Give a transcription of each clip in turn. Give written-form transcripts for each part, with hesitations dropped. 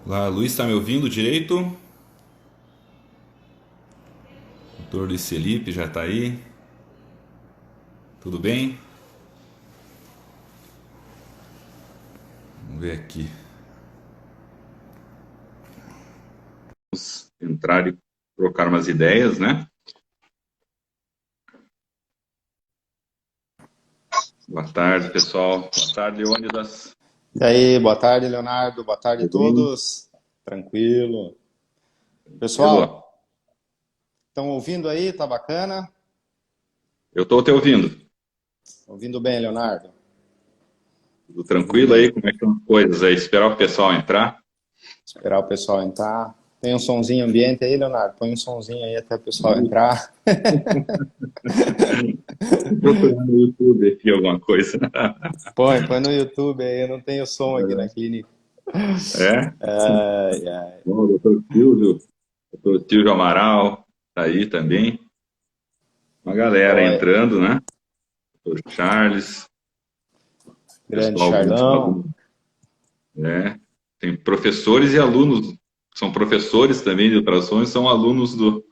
Olá, Luiz, está me ouvindo direito? Doutor Luiz Felipe já está aí. Tudo bem? Vamos ver aqui. Vamos entrar e trocar umas ideias, né? Boa tarde, pessoal. Boa tarde, Leônidas. E aí, boa tarde, Leonardo. Boa tarde a Tudo bem? todos. Tranquilo. Tranquilo? Pessoal, estão ouvindo aí? Tá bacana? Eu estou te ouvindo. Ouvindo bem, Leonardo? Tudo Ouvindo tranquilo aí? bem. Como é que estão as coisas aí? Esperar o pessoal entrar. Esperar o pessoal entrar. Tem um sonzinho ambiente aí, Leonardo? Põe um sonzinho aí até o pessoal entrar. Estou procurando no YouTube aqui alguma coisa. Põe no YouTube aí. Eu não tenho som aqui na clínica. É? Ai, ai. Bom, doutor Silvio Amaral está aí também. Uma galera Joia. entrando, né? Doutor Charles. Grande Pessoal, alguns Charlão. alunos, né? Tem professores e alunos, são professores também de ultrassom e são alunos do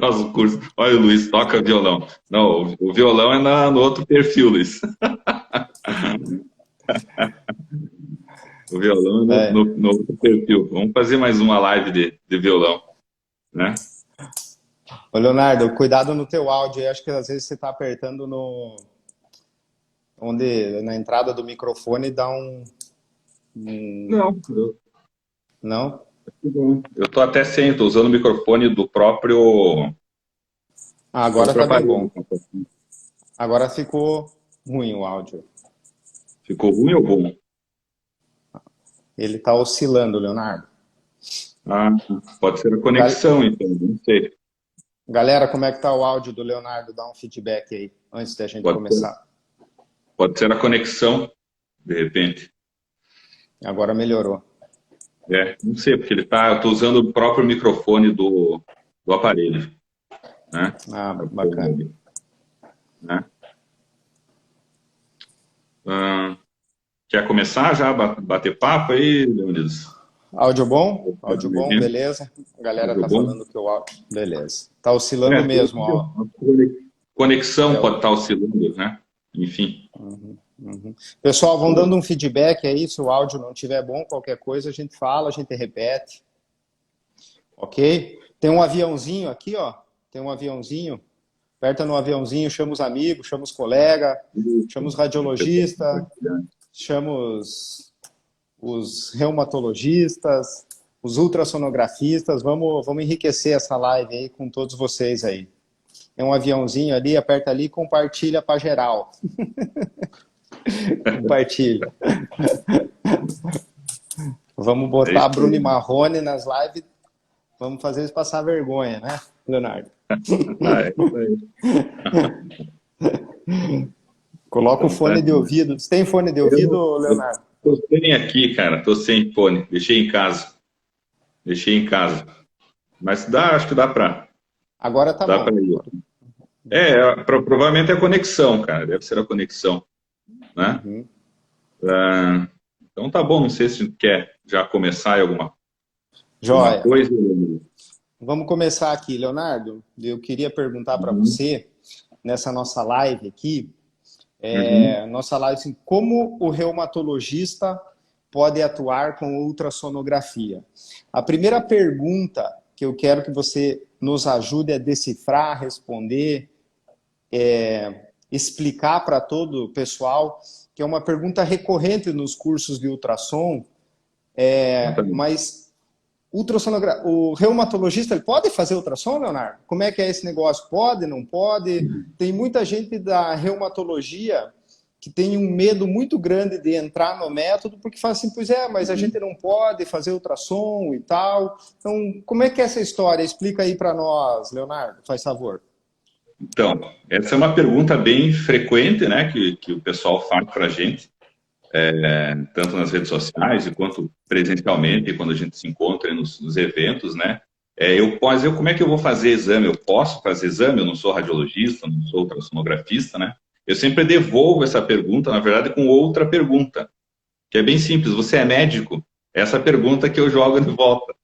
nosso curso. Olha, o Luiz toca violão. Não, o violão é no outro perfil, Luiz. O violão é É. no outro perfil. Vamos fazer mais uma live de violão, né? Ô, Leonardo, cuidado no teu áudio aí. Acho que às vezes você está apertando no onde na entrada do microfone dá Não, não? eu tô até sem, tô usando o microfone do Ah, agora próprio tá bem bom. aparelho. Agora ficou ruim o áudio. Ficou ruim ou bom? Ele tá oscilando, Leonardo. Ah, pode ser a Gal- conexão, então, não sei. Galera, como é que tá o áudio do Leonardo? Dá um feedback aí antes da gente Pode ser, começar. pode ser a conexão, de repente. Agora melhorou. Não sei, porque eu tô usando o próprio microfone do aparelho, né? Ah, Tá bom bacana. ali, né? Ah, quer começar já a bater papo aí, Leonidas? Áudio bom? Tá Áudio me bom, ouvindo? beleza. A galera Áudio tá bom? falando que o áudio. Beleza. Tá oscilando mesmo, ó. A conexão É, pode estar oscilando, né? Enfim. uhum. Pessoal, vão dando um feedback aí. Se o áudio não estiver bom, qualquer coisa a gente fala, a gente repete. Ok? Tem um aviãozinho aqui, ó. Tem um aviãozinho. Aperta no aviãozinho, chama os amigos, chama os colegas, chama os radiologistas, chama os reumatologistas, os ultrassonografistas. Vamos enriquecer essa live aí com todos vocês aí. É um aviãozinho ali, aperta ali e compartilha para geral. Compartilha. Vamos É botar a isso Bruna e aí. Marrone nas lives. Vamos fazer eles passar vergonha, né, Leonardo? É isso aí. Coloca o Então tá. fone de ouvido. Você tem fone de ouvido, Eu Leonardo? tô sem aqui, cara. Tô sem fone. Deixei em casa. Deixei em casa. Mas acho que Agora tá dá para bom. ir. Provavelmente é a conexão, cara. Deve ser a conexão, né? Uhum. Ah, então tá bom. Não sei se quer já começar aí alguma Joia. coisa. Vamos começar aqui, Leonardo. Eu queria perguntar para Uhum, você, nessa nossa live aqui, uhum. nossa live, assim, como o reumatologista pode atuar com ultrassonografia? A primeira pergunta que eu quero que você nos ajude a decifrar, responder, explicar para todo o pessoal, que é uma pergunta recorrente nos cursos de ultrassom, Exatamente. mas o reumatologista ele pode fazer ultrassom, Leonardo? Como é que é esse negócio? Pode, não pode? Tem muita gente da reumatologia que tem um medo muito grande de entrar no método, porque fala assim, pois é, mas a gente não pode fazer ultrassom e tal. Então, como é que é essa história? Explica aí para nós, Leonardo, faz favor. Então, essa é uma pergunta bem frequente, né, que o pessoal faz para a gente, tanto nas redes sociais quanto presencialmente, quando a gente se encontra nos eventos, né? Como é que eu vou fazer exame? Eu posso fazer exame? Eu não sou radiologista, não sou ultrassonografista, né? Eu sempre devolvo essa pergunta, na verdade, com outra pergunta, que é bem simples. Você é médico? essa pergunta que eu jogo de volta,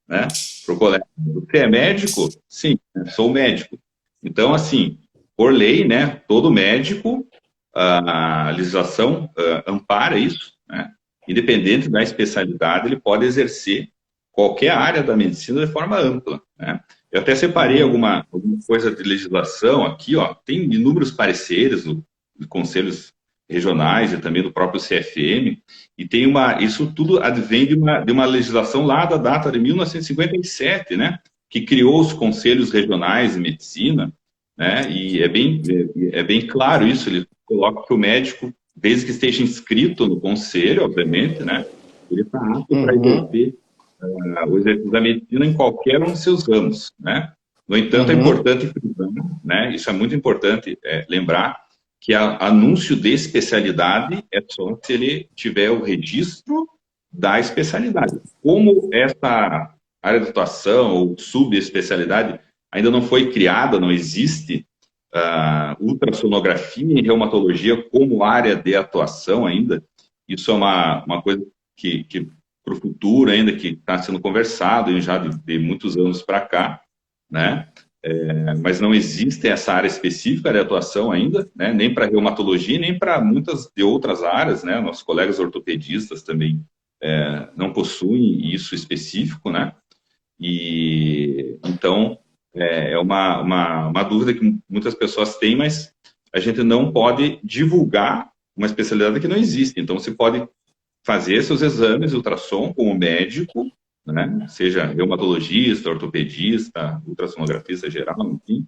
né, para o colega. Você é médico? Sim, né, sou médico. Então, assim, por lei, né, todo médico, a legislação ampara isso, né, independente da especialidade, ele pode exercer qualquer área da medicina de forma ampla, né. Eu até separei alguma coisa de legislação aqui, ó, tem inúmeros pareceres de conselhos regionais e também do próprio CFM, e tem isso tudo advém de uma legislação lá da data de 1957, né, que criou os conselhos regionais de medicina, né, e é bem claro isso, ele coloca que o médico, desde que esteja inscrito no conselho, obviamente, né, ele está apto para exercer o exercício da medicina em qualquer um dos seus ramos, né. No entanto, é importante frisar, né, isso é muito importante lembrar, que anúncio de especialidade é só se ele tiver o registro da especialidade. Como essa área de atuação ou subespecialidade ainda não foi criada, não existe ultrassonografia em reumatologia como área de atuação ainda, isso é uma coisa que para o futuro ainda, que está sendo conversado já de muitos anos para cá, né? Mas não existe essa área específica de atuação ainda, né? Nem para reumatologia, nem para muitas de outras áreas, né? Nossos colegas ortopedistas também não possuem isso específico, né? E então é uma dúvida que muitas pessoas têm, mas a gente não pode divulgar uma especialidade que não existe. Então você pode fazer seus exames de ultrassom como médico, né? Seja reumatologista, ortopedista, ultrassonografista geral, enfim,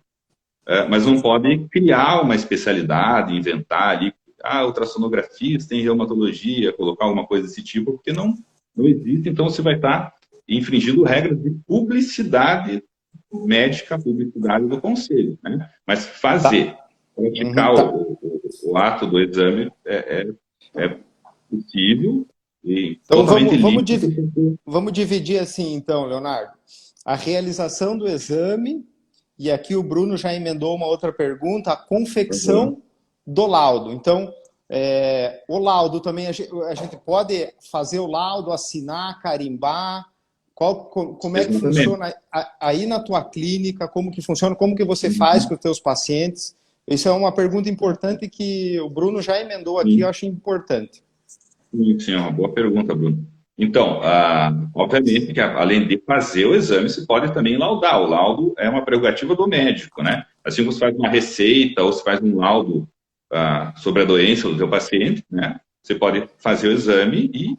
mas não pode criar uma especialidade, inventar ali, ultrassonografista em reumatologia, colocar alguma coisa desse tipo, porque não existe, então você vai estar infringindo regras de publicidade médica, publicidade do conselho, né? Mas fazer, praticar o ato do exame é possível e Então totalmente vamos dividir assim, então, Leonardo. A realização do exame, e aqui o Bruno já emendou uma outra pergunta, a confecção do laudo. Então, o laudo também, a gente pode fazer o laudo, assinar, carimbar. Como é que funciona aí na tua clínica? Como que funciona? Como que você faz com os teus pacientes? Isso é uma pergunta importante que o Bruno já emendou aqui, eu acho importante. Sim, é uma boa pergunta, Bruno. Então, obviamente que além de fazer o exame, você pode também laudar. O laudo é uma prerrogativa do médico, né? Assim como você faz uma receita ou você faz um laudo sobre a doença do seu paciente, né? Você pode fazer o exame e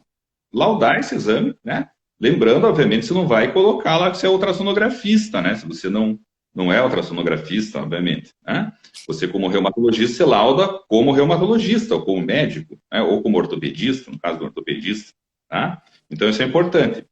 laudar esse exame, né? Lembrando, obviamente, você não vai colocar lá que você é ultrassonografista, né? Se você não é ultrassonografista, obviamente, né? Você, como reumatologista, você lauda como reumatologista, ou como médico, né? Ou como ortopedista, no caso do ortopedista, tá? Então, isso é importante.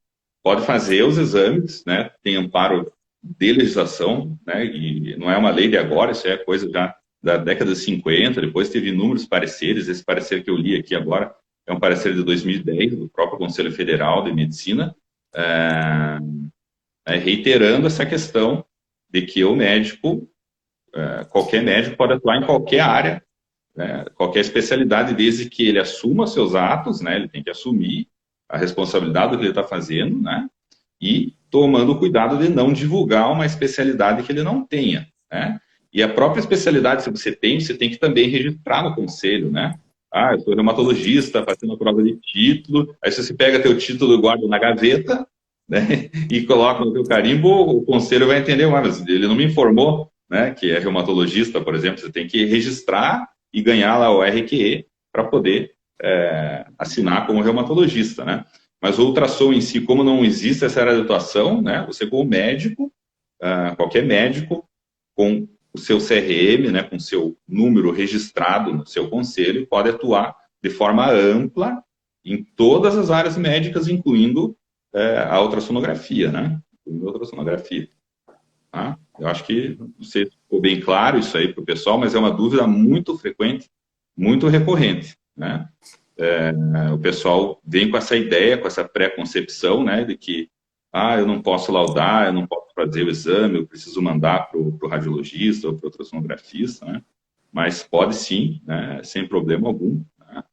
Pode fazer os exames, né? Tem amparo de legislação, né? E não é uma lei de agora, isso é coisa já da década de 50, depois teve inúmeros pareceres, esse parecer que eu li aqui agora é um parecer de 2010, do próprio Conselho Federal de Medicina, reiterando essa questão de que o médico, qualquer médico pode atuar em qualquer área, né, qualquer especialidade, desde que ele assuma seus atos, né, ele tem que assumir a responsabilidade do que ele está fazendo, né, e tomando cuidado de não divulgar uma especialidade que ele não tenha, né. E a própria especialidade, se você tem que também registrar no conselho, né. Eu sou reumatologista, fazendo a prova de título, aí você pega teu título e guarda na gaveta, né, e coloca no teu carimbo, o conselho vai entender, mas ele não me informou, né, que é reumatologista, por exemplo, você tem que registrar e ganhar lá o RQE para poder assinar como reumatologista, né. Mas o ultrassom em si, como não existe essa área de atuação, né, você como médico, qualquer médico, com o seu CRM, né, com o seu número registrado no seu conselho, pode atuar de forma ampla em todas as áreas médicas, incluindo a ultrassonografia, né? Tá? Eu acho que não sei se ficou bem claro isso aí para o pessoal, mas é uma dúvida muito frequente, muito recorrente, né? O pessoal vem com essa ideia, com essa pré-concepção, né, de que eu não posso laudar, eu não posso fazer o exame, eu preciso mandar para o radiologista ou para o ultrassonografista, né? Mas pode sim, né, sem problema algum. Né?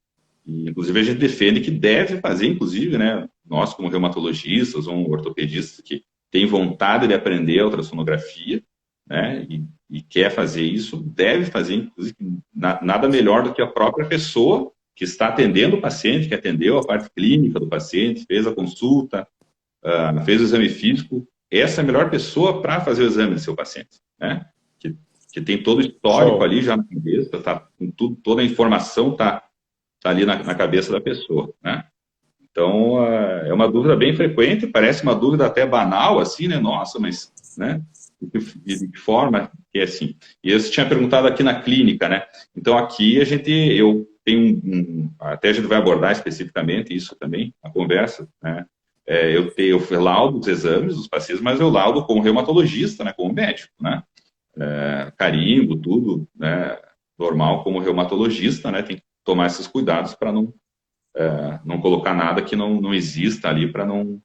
E, inclusive, a gente defende que deve fazer, inclusive, né, nós como reumatologistas ou um ortopedista que tem vontade de aprender a ultrassonografia, né, e quer fazer isso, deve fazer, inclusive, nada melhor do que a própria pessoa que está atendendo o paciente, que atendeu a parte clínica do paciente, fez a consulta, fez o exame físico. Essa é a melhor pessoa para fazer o exame do seu paciente, né? Que tem todo o histórico ali já na cabeça, tá, com tudo, toda a informação tá ali na cabeça da pessoa, né? Então, é uma dúvida bem frequente, parece uma dúvida até banal, assim, né? Nossa, mas, né? De que forma que é assim? E você tinha perguntado aqui na clínica, né? Então, aqui eu tenho até a gente vai abordar especificamente isso também, na conversa, né? Eu laudo os exames dos pacientes, mas eu laudo como reumatologista, né? Como médico, né? Carimbo, tudo, né? Normal como reumatologista, né? Tem que tomar esses cuidados para não colocar nada que não exista ali para não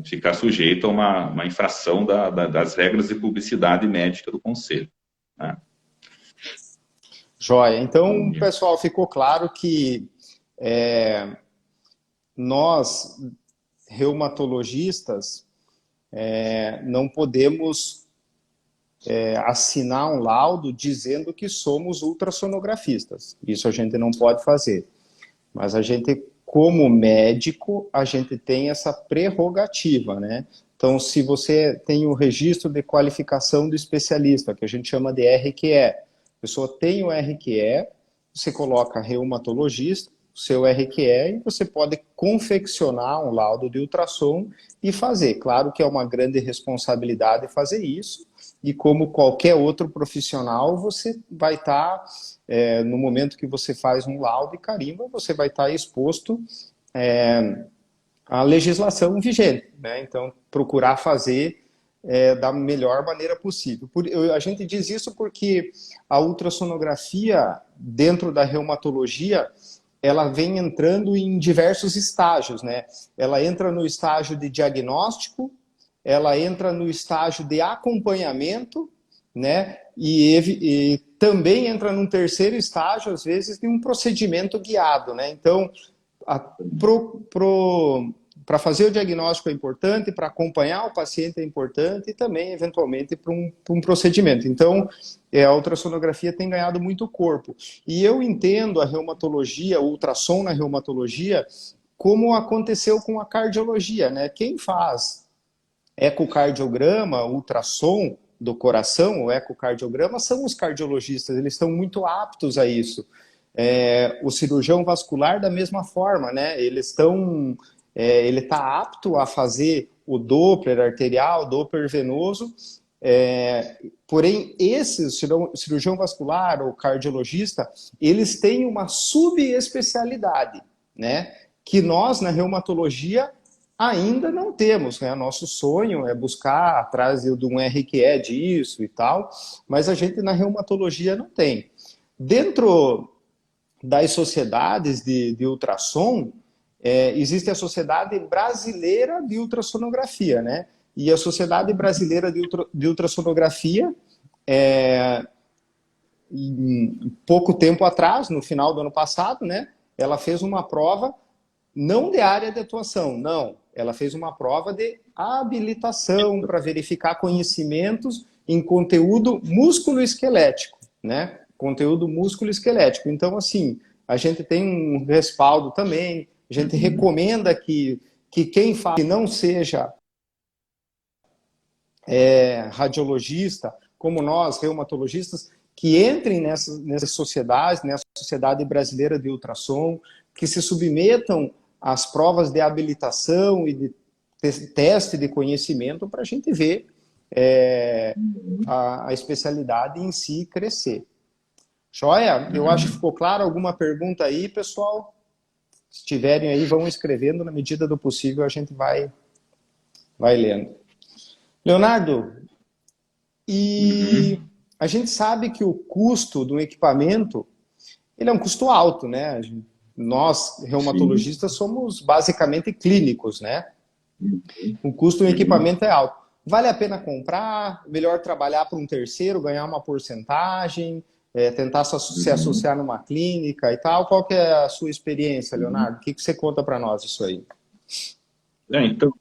ficar sujeito a uma infração das regras de publicidade médica do Conselho, né? Joia. Então, pessoal, ficou claro que nós, reumatologistas, não podemos assinar um laudo dizendo que somos ultrassonografistas. Isso a gente não pode fazer. Mas a gente, como médico, a gente tem essa prerrogativa, né? Então, se você tem o registro de qualificação do especialista, que a gente chama de RQE, a pessoa tem o RQE, você coloca reumatologista, o seu RQE, e você pode confeccionar um laudo de ultrassom e fazer. Claro que é uma grande responsabilidade fazer isso, e como qualquer outro profissional, você vai estar, no momento que você faz um laudo e carimba, você vai estar exposto à legislação vigente, né? Então, procurar fazer da melhor maneira possível. A gente diz isso porque a ultrassonografia, dentro da reumatologia, ela vem entrando em diversos estágios, né? Ela entra no estágio de diagnóstico, ela entra no estágio de acompanhamento, né? E também entra num terceiro estágio, às vezes, de um procedimento guiado, né? Então, para fazer o diagnóstico é importante, para acompanhar o paciente é importante e também, eventualmente, para um procedimento. Então, a ultrassonografia tem ganhado muito corpo. E eu entendo a reumatologia, o ultrassom na reumatologia, como aconteceu com a cardiologia, né? Quem faz ecocardiograma, ultrassom do coração, o ecocardiograma, são os cardiologistas, eles estão muito aptos a isso. O cirurgião vascular, da mesma forma, né? Ele está apto a fazer o Doppler arterial, Doppler venoso, porém, esse cirurgião vascular ou cardiologista, eles têm uma subespecialidade, né? Que nós, na reumatologia, ainda não temos, né? Nosso sonho é buscar atrás de um RQE disso e tal, mas a gente na reumatologia não tem. Dentro das sociedades de ultrassom, existe a Sociedade Brasileira de Ultrassonografia, né? E a Sociedade Brasileira de Ultrassonografia, pouco tempo atrás, no final do ano passado, né? Ela fez uma prova não de área de atuação, não. Ela fez uma prova de habilitação para verificar conhecimentos em conteúdo músculo-esquelético, né? Conteúdo músculo-esquelético. Então, assim, a gente tem um respaldo também, a gente recomenda que quem faz, que não seja radiologista, como nós, reumatologistas, que entrem nessas sociedades, nessa Sociedade Brasileira de Ultrassom, que se submetam às provas de habilitação e de teste de conhecimento para a gente ver a especialidade em si crescer. Joia? Eu acho que ficou claro. Alguma pergunta aí, pessoal? Se tiverem aí, vão escrevendo. Na medida do possível, a gente vai lendo. Leonardo, a gente sabe que o custo do equipamento, ele é um custo alto, né? Nós, reumatologistas, somos basicamente clínicos, né? O custo do equipamento é alto. Vale a pena comprar? Melhor trabalhar para um terceiro, ganhar uma porcentagem? tentar se associar numa clínica e tal. Qual que é a sua experiência, Leonardo? O que você conta para nós isso aí? Então,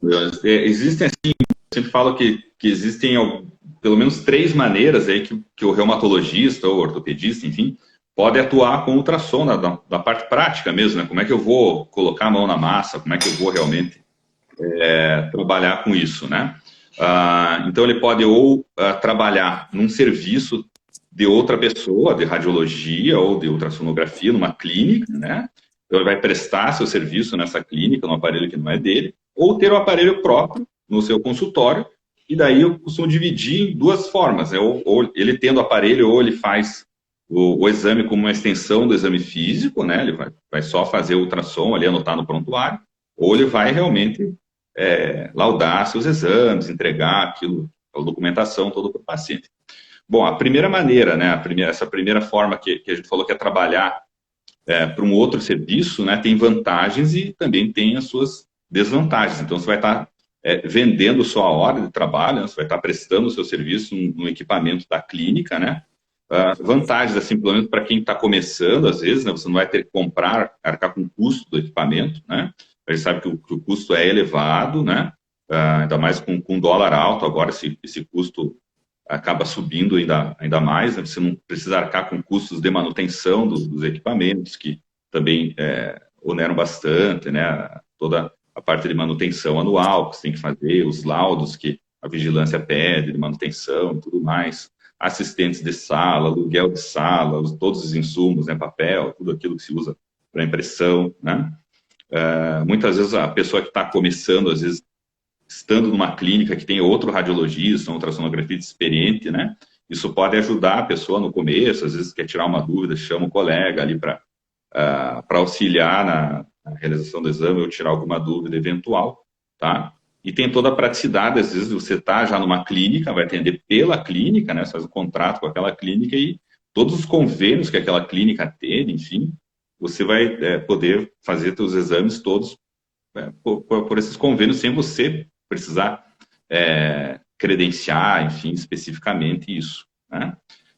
existem assim, eu sempre falo que existem pelo menos 3 maneiras aí que o reumatologista ou ortopedista, enfim, pode atuar com ultrassom da parte prática mesmo, né? Como é que eu vou colocar a mão na massa, como é que eu vou realmente trabalhar com isso, né? Então ele pode ou trabalhar num serviço de outra pessoa, de radiologia ou de ultrassonografia, numa clínica, né? Então ele vai prestar seu serviço nessa clínica, num aparelho que não é dele, ou ter o aparelho próprio no seu consultório, e daí eu costumo dividir em 2 formas, né? Ou ele tendo o aparelho, ou ele faz o exame como uma extensão do exame físico, né? Ele vai só fazer o ultrassom ali, anotar no prontuário, ou ele vai realmente laudar seus exames, entregar aquilo, a documentação toda para o paciente. Bom, a primeira maneira, né, essa primeira forma que a gente falou que é trabalhar para um outro serviço, né, tem vantagens e também tem as suas desvantagens. Então, você vai estar vendendo sua hora de trabalho, né, você vai estar prestando o seu serviço no equipamento da clínica, né? Vantagens, assim, pelo menos para quem está começando, às vezes, né, você não vai ter que arcar com o custo do equipamento, né? A gente sabe que o custo é elevado, né? Ainda mais com dólar alto, agora esse custo acaba subindo ainda mais, né? Você não precisa arcar com custos de manutenção dos equipamentos, que também oneram bastante, né? Toda a parte de manutenção anual que você tem que fazer, os laudos que a vigilância pede de manutenção e tudo mais, assistentes de sala, aluguel de sala, todos os insumos, né? Papel, tudo aquilo que se usa para impressão, né? Muitas vezes a pessoa que está começando, às vezes, estando numa clínica que tem outro radiologista, um ultrassonografista experiente, né? Isso pode ajudar a pessoa no começo, às vezes quer tirar uma dúvida, chama um colega ali para auxiliar na realização do exame ou tirar alguma dúvida eventual, tá? E tem toda a praticidade, às vezes você está já numa clínica, vai atender pela clínica, né? Você faz um contrato com aquela clínica e todos os convênios que aquela clínica tem, enfim, você vai poder fazer seus exames todos por esses convênios sem você precisar credenciar, enfim, especificamente isso, né?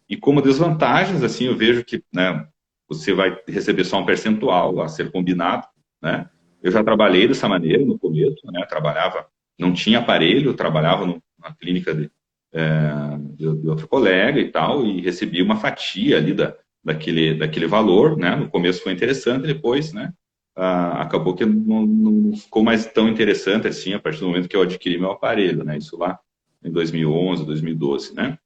E como desvantagens, assim, eu vejo que, né, você vai receber só um percentual a ser combinado, né? Eu já trabalhei dessa maneira no começo, né? Não tinha aparelho, trabalhava numa clínica de outro colega e tal, e recebi uma fatia ali daquele valor, né? No começo foi interessante, depois, né? Acabou que não ficou mais tão interessante assim a partir do momento que eu adquiri meu aparelho, né? Isso lá em 2011, 2012, né?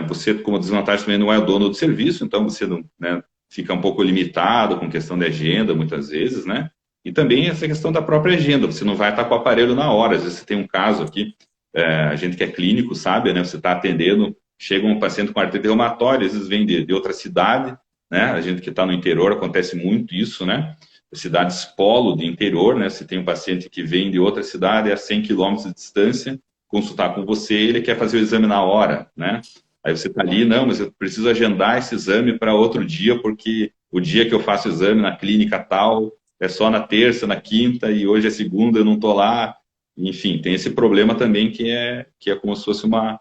Você, como desvantagem, também não é o dono do serviço, então você não, né, fica um pouco limitado com questão de agenda, muitas vezes, né? E também essa questão da própria agenda, você não vai estar com o aparelho na hora. Às vezes você tem um caso aqui, a gente que é clínico sabe, né? Você está atendendo, chega um paciente com artrite reumatoide, às vezes vem de outra cidade, né? A gente que está no interior, acontece muito isso, né? Cidades polo de interior, né? Se tem um paciente que vem de outra cidade a 100 quilômetros de distância, consultar com você, ele quer fazer o exame na hora, né? Aí você está ali, não, mas eu preciso agendar esse exame para outro dia, porque o dia que eu faço o exame na clínica tal é só na terça, na quinta, e hoje é segunda, eu não estou lá. Enfim, tem esse problema também que é como se fosse uma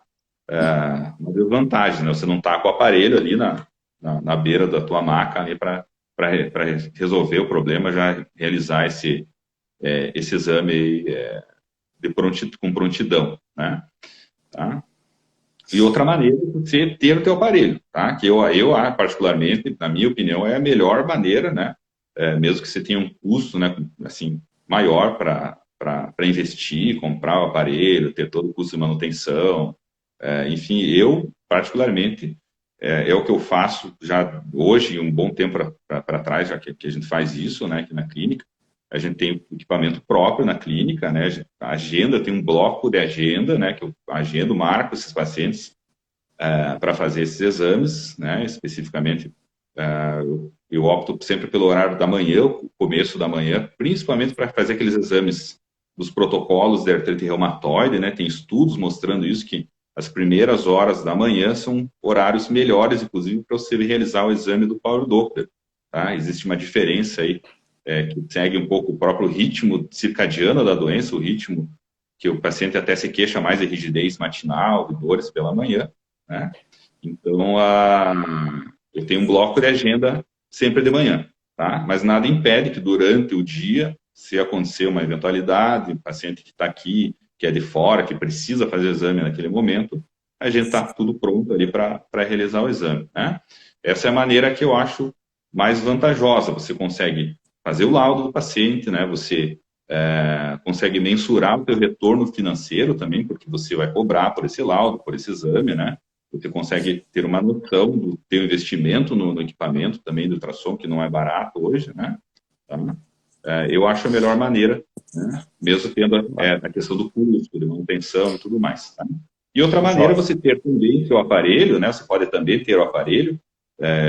desvantagem, né? Você não está com o aparelho ali na beira da tua maca ali para resolver o problema, já realizar esse exame com prontidão, né? Tá? E outra maneira é você ter o teu aparelho, tá? Que eu particularmente, na minha opinião, é a melhor maneira, né? Mesmo que você tenha um custo, né, assim, maior para investir, comprar o aparelho, ter todo o custo de manutenção. Enfim, eu, particularmente, é o que eu faço já hoje, um bom tempo para trás, já que a gente faz isso, né, aqui na clínica. A gente tem equipamento próprio na clínica, né? A agenda tem um bloco de agenda, né? Que eu agendo, marco esses pacientes para fazer esses exames, né? Especificamente, eu opto sempre pelo horário da manhã, o começo da manhã, principalmente para fazer aqueles exames dos protocolos de artrite reumatoide, né? Tem estudos mostrando isso, que as primeiras horas da manhã são horários melhores, inclusive, para você realizar o exame do Power Doppler, tá? Existe uma diferença aí, que segue um pouco o próprio ritmo circadiano da doença, o ritmo que o paciente até se queixa mais de rigidez matinal, de dores pela manhã, né? Então, Eu tenho um bloco de agenda sempre de manhã, tá? Mas nada impede que durante o dia, se acontecer uma eventualidade, o paciente que está aqui, que é de fora, que precisa fazer o exame naquele momento, a gente está tudo pronto ali para realizar o exame, né? Essa é a maneira que eu acho mais vantajosa. Você consegue fazer o laudo do paciente, né? Você consegue mensurar o seu retorno financeiro também, porque você vai cobrar por esse laudo, por esse exame, né? Você consegue ter uma noção do teu investimento no equipamento também do ultrassom, que não é barato hoje, né? Tá? Eu acho a melhor maneira, né? Mesmo tendo a questão do custo, de manutenção e tudo mais. Tá? E outra maneira, Joia. você ter também seu aparelho, né? Você pode também ter o aparelho.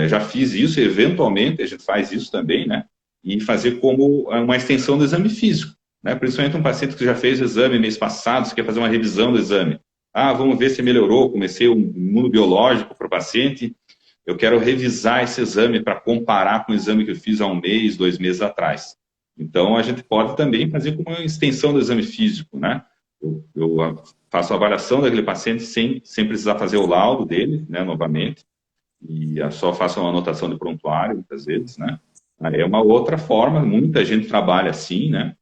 Já fiz isso, eventualmente a gente faz isso também, né? E fazer como uma extensão do exame físico, né? Principalmente um paciente que já fez o exame mês passado, você quer fazer uma revisão do exame. Vamos ver se melhorou, comecei um imunobiológico para o paciente, eu quero revisar esse exame para comparar com o exame que eu fiz há um mês, 2 meses atrás. Então, a gente pode também fazer como uma extensão do exame físico, né? Eu faço a avaliação daquele paciente sem precisar fazer o laudo dele, né, novamente, e só faço uma anotação de prontuário, muitas vezes, né? É uma outra forma, muita gente trabalha assim, né?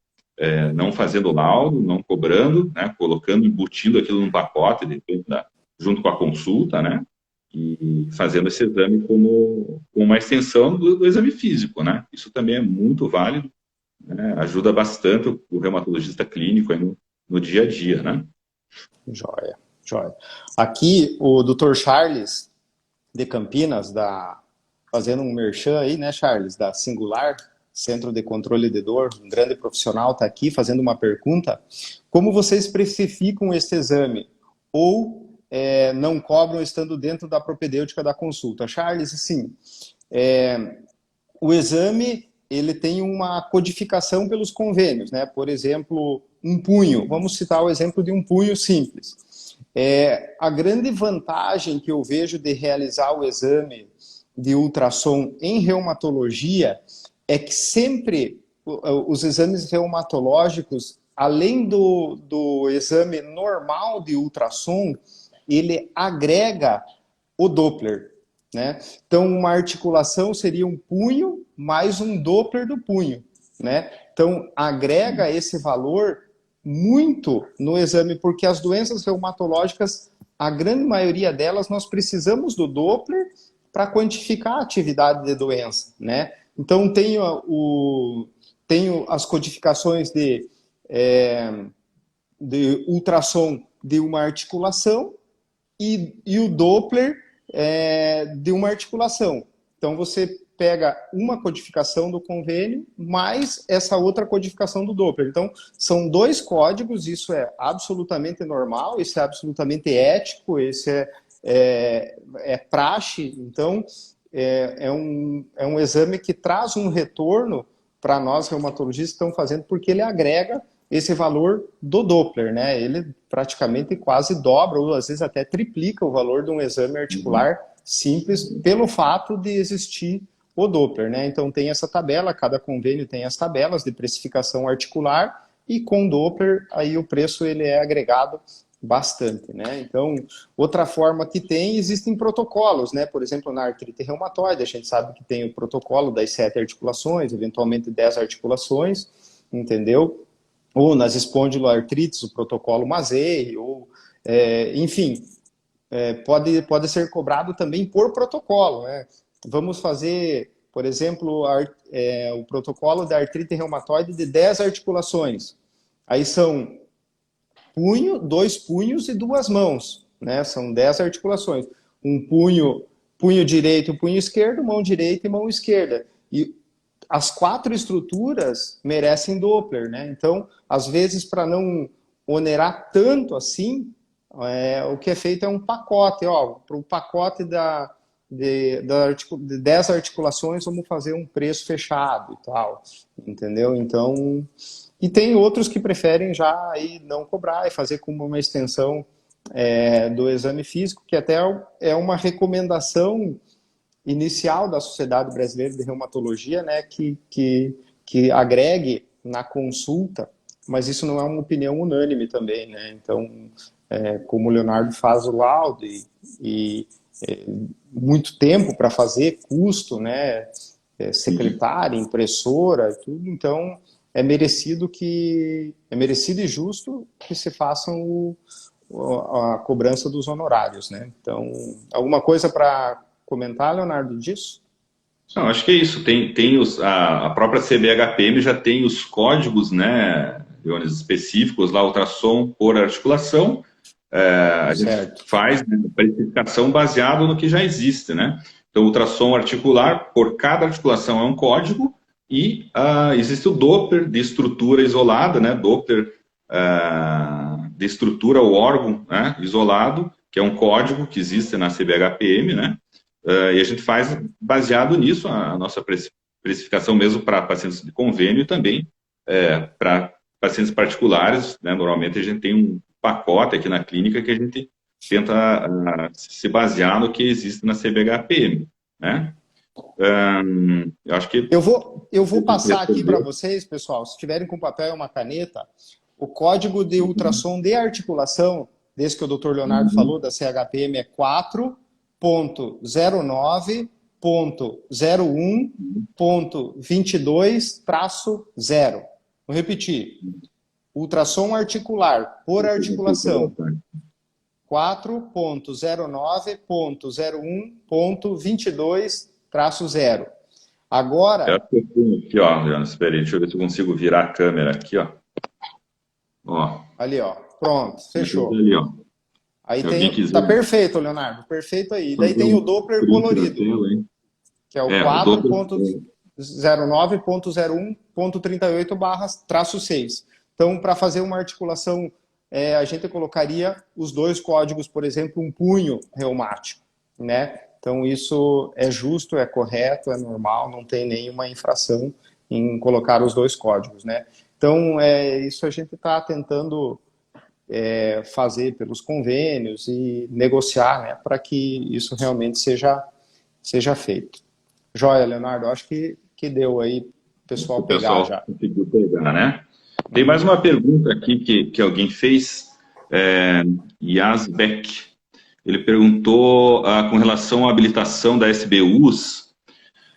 Não fazendo laudo, não cobrando, né? Colocando, embutindo aquilo num pacote, de repente, junto com a consulta, né? E fazendo esse exame como uma extensão do exame físico, né? Isso também é muito válido, né? Ajuda bastante o reumatologista clínico aí no dia a dia, né? Joia, joia. Aqui, o Dr. Charles de Campinas, fazendo um merchan aí, né, Charles, da Singular, Centro de Controle de Dor, um grande profissional está aqui fazendo uma pergunta. Como vocês precificam esse exame? Ou não cobram estando dentro da propedêutica da consulta? Charles, assim, o exame ele tem uma codificação pelos convênios, né? Por exemplo, um punho. Vamos citar o exemplo de um punho simples. A grande vantagem que eu vejo de realizar o exame de ultrassom em reumatologia é que sempre os exames reumatológicos, além do exame normal de ultrassom, ele agrega o Doppler, né? Então, uma articulação seria um punho mais um Doppler do punho, né? Então, agrega esse valor muito no exame, porque as doenças reumatológicas, a grande maioria delas, nós precisamos do Doppler para quantificar a atividade de doença, né? Então, tenho as codificações de ultrassom de uma articulação e o Doppler de uma articulação. Então, você pega uma codificação do convênio mais essa outra codificação do Doppler. Então, são 2 códigos, isso é absolutamente normal, isso é absolutamente ético, isso é praxe. Então, é um exame que traz um retorno para nós reumatologistas que estão fazendo, porque ele agrega esse valor do Doppler, né? Ele praticamente quase dobra, ou às vezes até triplica o valor de um exame articular simples, pelo fato de existir o Doppler, né? Então tem essa tabela, cada convênio tem as tabelas de precificação articular, e com Doppler aí o preço ele é agregado bastante, né? Então, outra forma que existem protocolos, né? Por exemplo, na artrite reumatoide, a gente sabe que tem o protocolo das 7 articulações, eventualmente 10 articulações, entendeu? Ou nas espondiloartrites, o protocolo Mazei, ou, enfim, pode ser cobrado também por protocolo, né? Vamos fazer, por exemplo, o protocolo da artrite reumatoide de 10 articulações. Aí são 2 punhos e 2 mãos, né? São 10 articulações. Um punho direito e punho esquerdo, mão direita e mão esquerda. E as 4 estruturas merecem Doppler, né? Então, às vezes, para não onerar tanto assim, o que é feito é um pacote. Para o pacote de 10 articulações, vamos fazer um preço fechado e tal, entendeu? Então, e tem outros que preferem já aí não cobrar e fazer como uma extensão do exame físico, que até é uma recomendação inicial da Sociedade Brasileira de Reumatologia, né, que agregue na consulta, mas isso não é uma opinião unânime também, né? Então, como o Leonardo faz o laudo e muito tempo para fazer, custo, né? Secretária, impressora, tudo. Então é merecido e justo que se façam a cobrança dos honorários, né? Então, alguma coisa para comentar, Leonardo, disso? Não, acho que é isso. A própria CBHPM já tem os códigos, né, Leones, específicos lá, ultrassom por articulação. A gente Certo. faz, né, a precificação baseado no que já existe, né? Então, ultrassom articular, por cada articulação é um código e existe o Doppler de estrutura isolada, né? Doppler de estrutura ou órgão, né, isolado, que é um código que existe na CBHPM, né? E a gente faz baseado nisso a nossa precificação mesmo para pacientes de convênio e também para pacientes particulares, né? Normalmente a gente tem um pacote aqui na clínica que a gente tenta se basear no que existe na CBHPM, né? Eu acho que eu vou passar aqui para vocês, pessoal, se tiverem com papel e uma caneta, o código de ultrassom de articulação, desse que o Dr. Leonardo falou, da CHPM, é 4.09.01.22-0. Vou repetir. Ultrassom articular por articulação 4.09.01.22-0. Agora... Aqui, ó, Leandro, espera aí, deixa eu ver se eu consigo virar a câmera aqui, ó. Ali, ó. Pronto, fechou. Ali, ó. Aí tem... Tá perfeito, Leonardo. Perfeito aí. Daí tem o Doppler colorido, que é o 4.09.01.38/-6. Então, para fazer uma articulação, a gente colocaria os dois códigos, por exemplo, um punho reumático, né? Então, isso é justo, é correto, é normal, não tem nenhuma infração em colocar os dois códigos, né? Então, isso a gente está tentando fazer pelos convênios e negociar, né, para que isso realmente seja feito. Joia, Leonardo, acho que deu aí o pessoal pegar já. Conseguiu pegar, né? Tem mais uma pergunta aqui que alguém fez, Yasbeck. Ele perguntou com relação à habilitação da SBUs,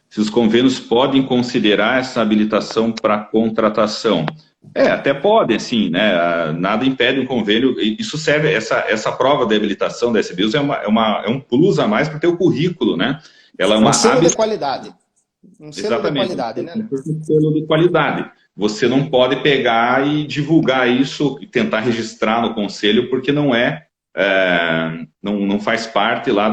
se os convênios podem considerar essa habilitação para contratação. Até podem, sim, né? Nada impede um convênio. Isso serve, essa prova de habilitação da SBUs é um plus a mais para ter o currículo, né? Ela é uma selo de qualidade. Um selo de qualidade, né? Um selo de qualidade. Você não pode pegar e divulgar isso e tentar registrar no conselho, porque não faz parte lá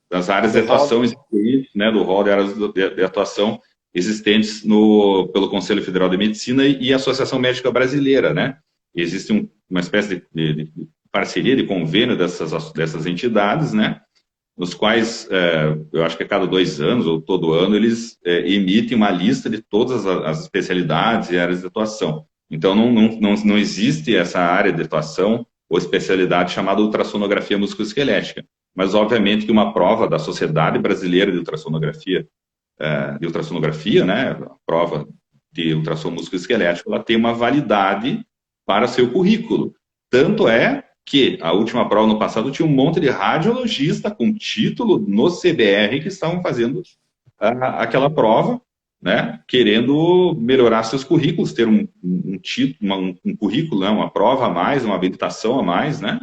das áreas de atuação existentes, né, do rol de áreas de atuação existentes pelo Conselho Federal de Medicina e a Associação Médica Brasileira, né? Existe uma espécie de parceria, de convênio dessas entidades, né? Nos quais, eu acho que a cada 2 anos ou todo ano, eles emitem uma lista de todas as especialidades e áreas de atuação. Então, não existe essa área de atuação ou especialidade chamada ultrassonografia musculoesquelética. Mas, obviamente, que uma prova da Sociedade Brasileira de Ultrassonografia, né, a prova de ultrassom musculoesquelético, ela tem uma validade para seu currículo. Tanto é que a última prova no passado tinha um monte de radiologista com título no CBR que estavam fazendo aquela prova, né, querendo melhorar seus currículos, ter um título, um currículo, né, uma prova a mais, uma habilitação a mais, né,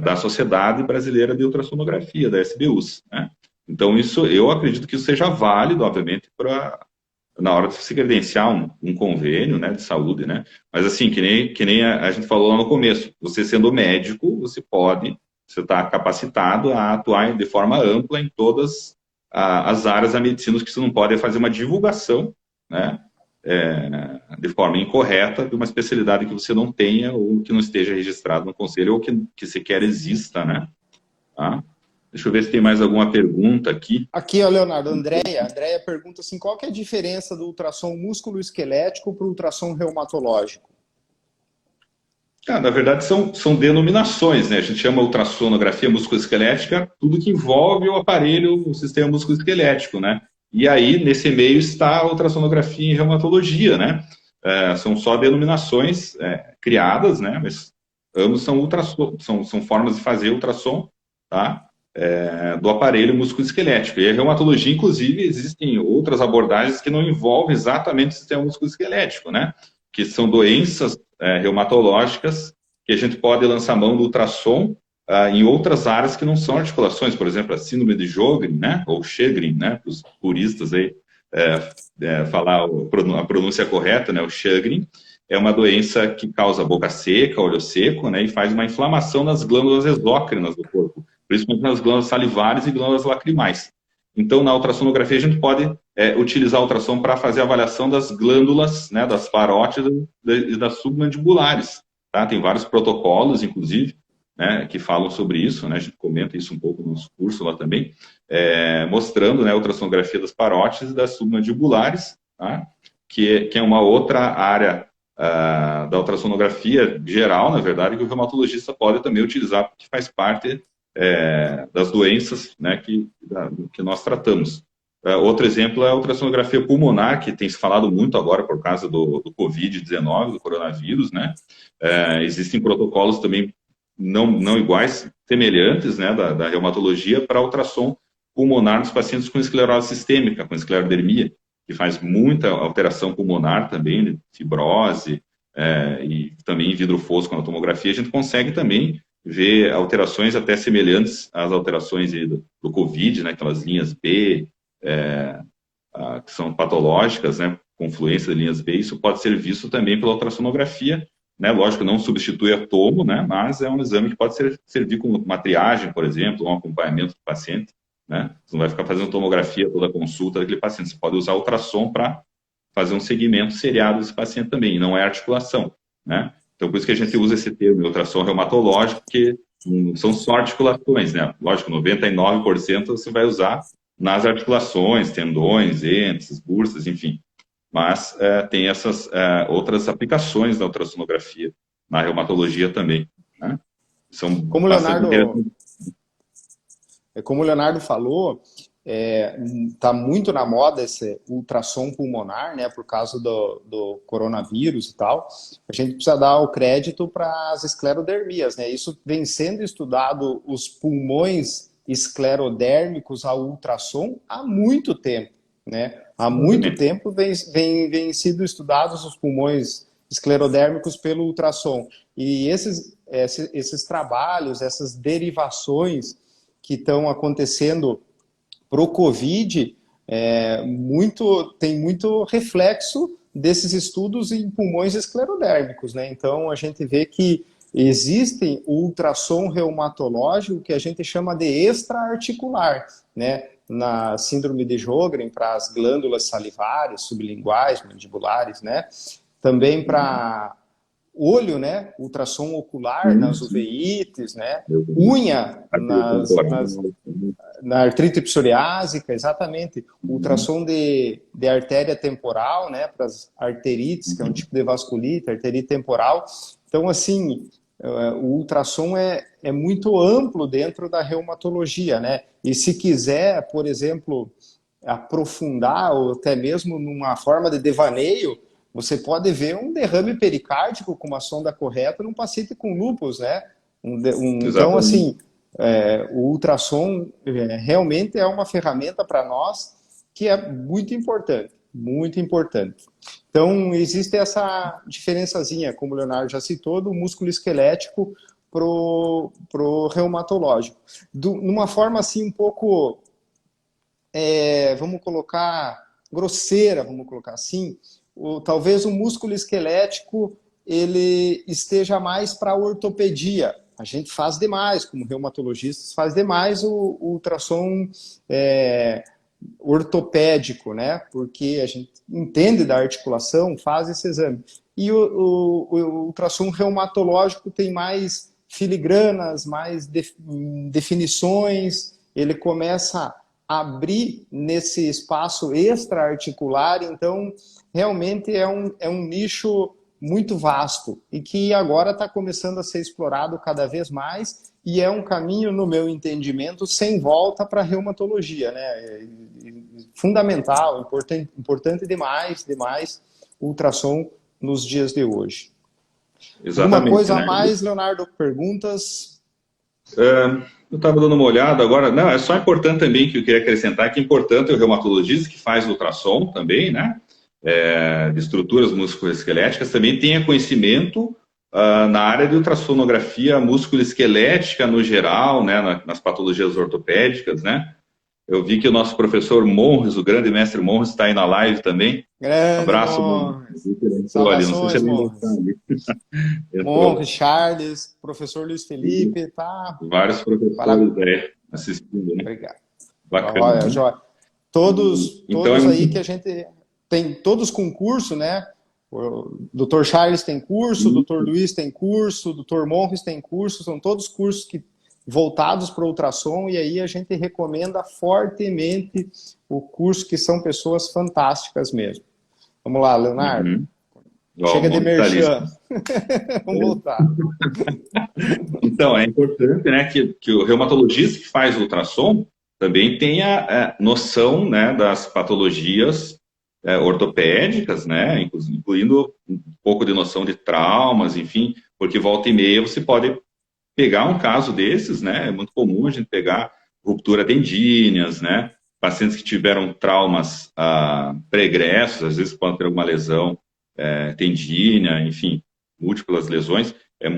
da Sociedade Brasileira de Ultrassonografia, da SBUs, né? Então, eu acredito que isso seja válido, obviamente, na hora de se credenciar um convênio, né, de saúde, né? Mas assim, que nem a gente falou lá no começo, você sendo médico, você está capacitado a atuar de forma ampla em todas as áreas da medicina, que você não pode fazer uma divulgação, né, de forma incorreta de uma especialidade que você não tenha ou que não esteja registrado no conselho ou que sequer exista, né? Tá? Deixa eu ver se tem mais alguma pergunta aqui. Aqui, ó, Leonardo, Andréia pergunta assim, qual que é a diferença do ultrassom músculo-esquelético para o ultrassom reumatológico? Na verdade, são denominações, né? A gente chama ultrassonografia musculoesquelética tudo que envolve o aparelho, o sistema musculoesquelético, né? E aí, nesse meio, está a ultrassonografia em reumatologia, né? São só denominações criadas, né? Mas ambos são ultrassom, são formas de fazer ultrassom tá? Do aparelho musculoesquelético. E a reumatologia, inclusive, existem outras abordagens que não envolvem exatamente o sistema musculoesquelético, né? Que são doenças reumatológicas que a gente pode lançar mão do ultrassom em outras áreas que não são articulações, por exemplo, a síndrome de Sjögren, né? Ou Sjögren, né? Os puristas aí falar a pronúncia correta, né? O Sjögren é uma doença que causa boca seca, olho seco, né? E faz uma inflamação nas glândulas exócrinas do corpo, principalmente nas glândulas salivares e glândulas lacrimais. Então, na ultrassonografia, a gente pode utilizar a ultrassom para fazer a avaliação das glândulas, né, das parótidas e das submandibulares. Tá? Tem vários protocolos, inclusive, né, que falam sobre isso, né? A gente comenta isso um pouco no nosso curso lá também, mostrando, né, a ultrassonografia das parótidas e das submandibulares, tá? que é uma outra área da ultrassonografia geral, na verdade, que o reumatologista pode também utilizar, porque faz parte das doenças, né, que nós tratamos. Outro exemplo é a ultrassonografia pulmonar, que tem se falado muito agora por causa do Covid-19, do coronavírus, né? Existem protocolos também não iguais, semelhantes, né, da reumatologia para ultrassom pulmonar nos pacientes com esclerose sistêmica, com esclerodermia, que faz muita alteração pulmonar também, né, fibrose, e também vidro fosco na tomografia. A gente consegue também ver alterações até semelhantes às alterações do Covid, né, aquelas linhas B, que são patológicas, né, confluência de linhas B. Isso pode ser visto também pela ultrassonografia, né, lógico, não substitui a tomo, né, mas é um exame que pode servir como uma triagem, por exemplo, um acompanhamento do paciente, né? Você não vai ficar fazendo tomografia toda a consulta daquele paciente, você pode usar ultrassom para fazer um segmento seriado desse paciente também, e não é articulação, né? Então, por isso que a gente usa esse termo, ultrassom reumatológico, que são só articulações, né? Lógico, 99% você vai usar nas articulações, tendões, entes, bursas, enfim. Mas tem essas outras aplicações da ultrassonografia na reumatologia também, né? São como o Leonardo falou, está muito na moda esse ultrassom pulmonar, né, por causa do coronavírus e tal. A gente precisa dar o crédito para as esclerodermias, né? Isso vem sendo estudado, os pulmões esclerodérmicos ao ultrassom há muito tempo, né? Há muito tempo vem sido estudados os pulmões esclerodérmicos pelo ultrassom. E esses trabalhos, essas derivações que estão acontecendo para o Covid, tem muito reflexo desses estudos em pulmões esclerodérmicos, né? Então, a gente vê que existem o ultrassom reumatológico que a gente chama de extraarticular, né? Na síndrome de Sjögren, para as glândulas salivares, sublinguais, mandibulares, né? Também para olho, né? Ultrassom ocular nas uveites, né? Unha na artrite psoriásica, exatamente. Ultrassom de artéria temporal, né? Para as arterites, que é um tipo de vasculite, arterite temporal. Então, assim, o ultrassom é muito amplo dentro da reumatologia, né? E se quiser, por exemplo, aprofundar, ou até mesmo numa forma de devaneio, você pode ver um derrame pericárdico com uma sonda correta num paciente com lúpus, né? Então, assim, o ultrassom realmente é uma ferramenta para nós que é muito importante, muito importante. Então, existe essa diferençazinha, como o Leonardo já citou, do músculo esquelético pro reumatológico. Numa forma, assim, um pouco, vamos colocar, grosseira, vamos colocar assim, talvez o músculo esquelético ele esteja mais para a ortopedia. A gente faz demais, como reumatologistas, faz demais o ultrassom ortopédico, né? Porque a gente entende da articulação, faz esse exame. E o ultrassom reumatológico tem mais filigranas, mais definições, ele começa a abrir nesse espaço extraarticular, então realmente é um nicho muito vasto e que agora está começando a ser explorado cada vez mais e é um caminho, no meu entendimento, sem volta para a reumatologia, né? Fundamental, importante demais o ultrassom nos dias de hoje. Exatamente. Alguma coisa né? a mais, Leonardo? Perguntas? Eu estava dando uma olhada agora. Não, é só importante também que eu queria acrescentar que é importante o reumatologista que faz ultrassom também, né? De estruturas musculoesqueléticas, também tenha conhecimento na área de ultrassonografia musculoesquelética no geral, né? Nas patologias ortopédicas, né? Eu vi que o nosso professor Monres, o grande mestre Monres, está aí na live também. Grande Abraço, Monres. Monres. Olha, não sei se Saudações, ele ainda está Monres. ali. Monres, Entrou. Charles, professor Luiz Felipe, tá? Vários professores Parabéns. aí assistindo, né? Obrigado. Bacana, Olha, né? Jó, todos, Então é todos aí que muito. a gente tem, todos com curso, né? O Dr. Charles tem curso, o Dr. Luiz tem curso, o Dr. Monres tem curso, são todos cursos que, voltados para o ultrassom, e aí a gente recomenda fortemente o curso, que são pessoas fantásticas mesmo. Vamos lá, Leonardo. Uhum. Ó, o Chega de Montes está ali. merchan. Vamos voltar. Então, é importante, né, que o reumatologista que faz ultrassom também tenha noção, né, das patologias ortopédicas, né, incluindo um pouco de noção de traumas, enfim, porque volta e meia você pode pegar um caso desses, né, é muito comum a gente pegar ruptura tendíneas, né, pacientes que tiveram traumas pregressos, às vezes podem ter alguma lesão tendínea, enfim, múltiplas lesões, é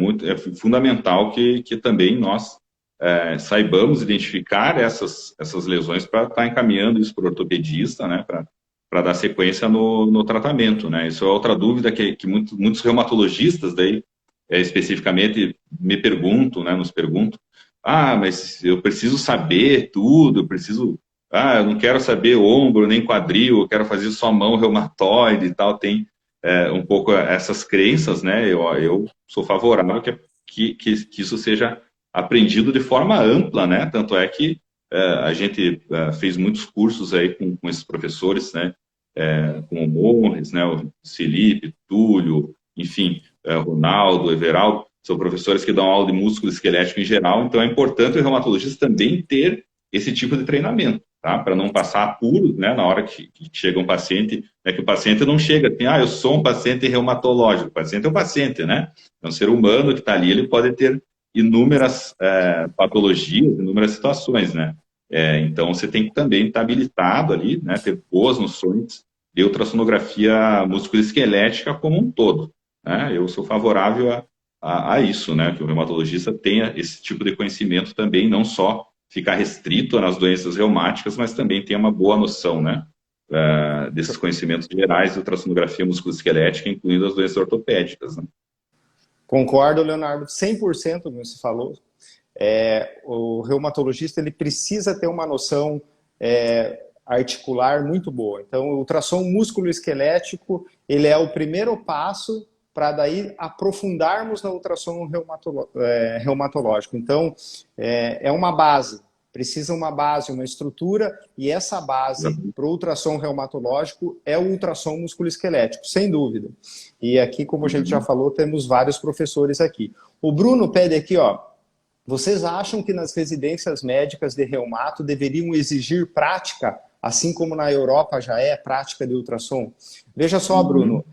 fundamental que também nós saibamos identificar essas lesões para estar encaminhando isso para o ortopedista, né, para dar sequência no tratamento, né. Isso é outra dúvida que muitos reumatologistas daí, especificamente, me perguntam, né, nos perguntam, mas eu preciso saber tudo, eu não quero saber ombro nem quadril, eu quero fazer só mão reumatoide e tal, tem um pouco essas crenças, né? Eu sou favorável que isso seja aprendido de forma ampla, né? Tanto é que a gente fez muitos cursos aí com esses professores, né? Com o Morres, né? O Felipe, Túlio, enfim, Ronaldo, Everaldo, são professores que dão aula de músculo esquelético em geral, então é importante o reumatologista também ter esse tipo de treinamento, tá? Para não passar apuro, né, na hora que chega um paciente, né, que o paciente não chega assim, eu sou um paciente reumatológico. O paciente é um paciente, né? É um ser humano que está ali, ele pode ter inúmeras patologias, inúmeras situações, né? Então, você tem que também estar habilitado ali, né, ter boas noções de ultrassonografia musculoesquelética como um todo, né? Eu sou favorável a isso, né? Que o reumatologista tenha esse tipo de conhecimento também, não só ficar restrito nas doenças reumáticas, mas também tenha uma boa noção, né? Desses conhecimentos gerais de ultrassonografia musculoesquelética, incluindo as doenças ortopédicas, né? Concordo, Leonardo, 100% com o que você falou. O reumatologista ele precisa ter uma noção articular muito boa. Então, o ultrassom músculo-esquelético ele é o primeiro passo para daí aprofundarmos na ultrassom reumatológico. Então, é uma base, precisa uma base, uma estrutura, e essa base para o ultrassom reumatológico é o ultrassom musculoesquelético, sem dúvida. E aqui, como a gente já falou, temos vários professores aqui. O Bruno pede aqui, vocês acham que nas residências médicas de reumato deveriam exigir prática, assim como na Europa já é prática de ultrassom? Veja só, Bruno,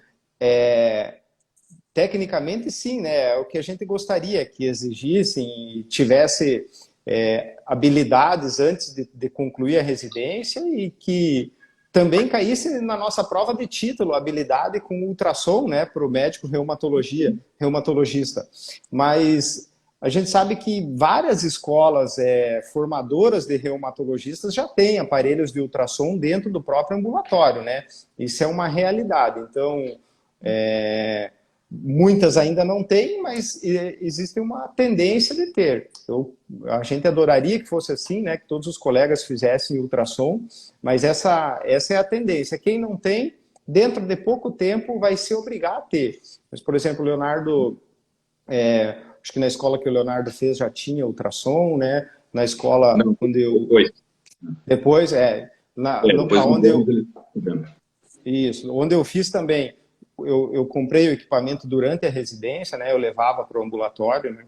tecnicamente sim, né? É o que a gente gostaria que exigissem e tivesse habilidades antes de concluir a residência e que também caísse na nossa prova de título, habilidade com ultrassom, né, para o médico reumatologista. Mas a gente sabe que várias escolas formadoras de reumatologistas já têm aparelhos de ultrassom dentro do próprio ambulatório, né? Isso é uma realidade. Então, muitas ainda não têm, mas existe uma tendência de ter. A gente adoraria que fosse assim, né? Que todos os colegas fizessem ultrassom, mas essa é a tendência. Quem não tem, dentro de pouco tempo, vai se obrigar a ter. Mas, por exemplo, o Leonardo... acho que na escola que o Leonardo fez já tinha ultrassom, né? Na escola Não, onde eu... depois. Depois, Depois onde eu... ele... Isso, onde eu fiz também, eu comprei o equipamento durante a residência, né? Eu levava para o ambulatório, né?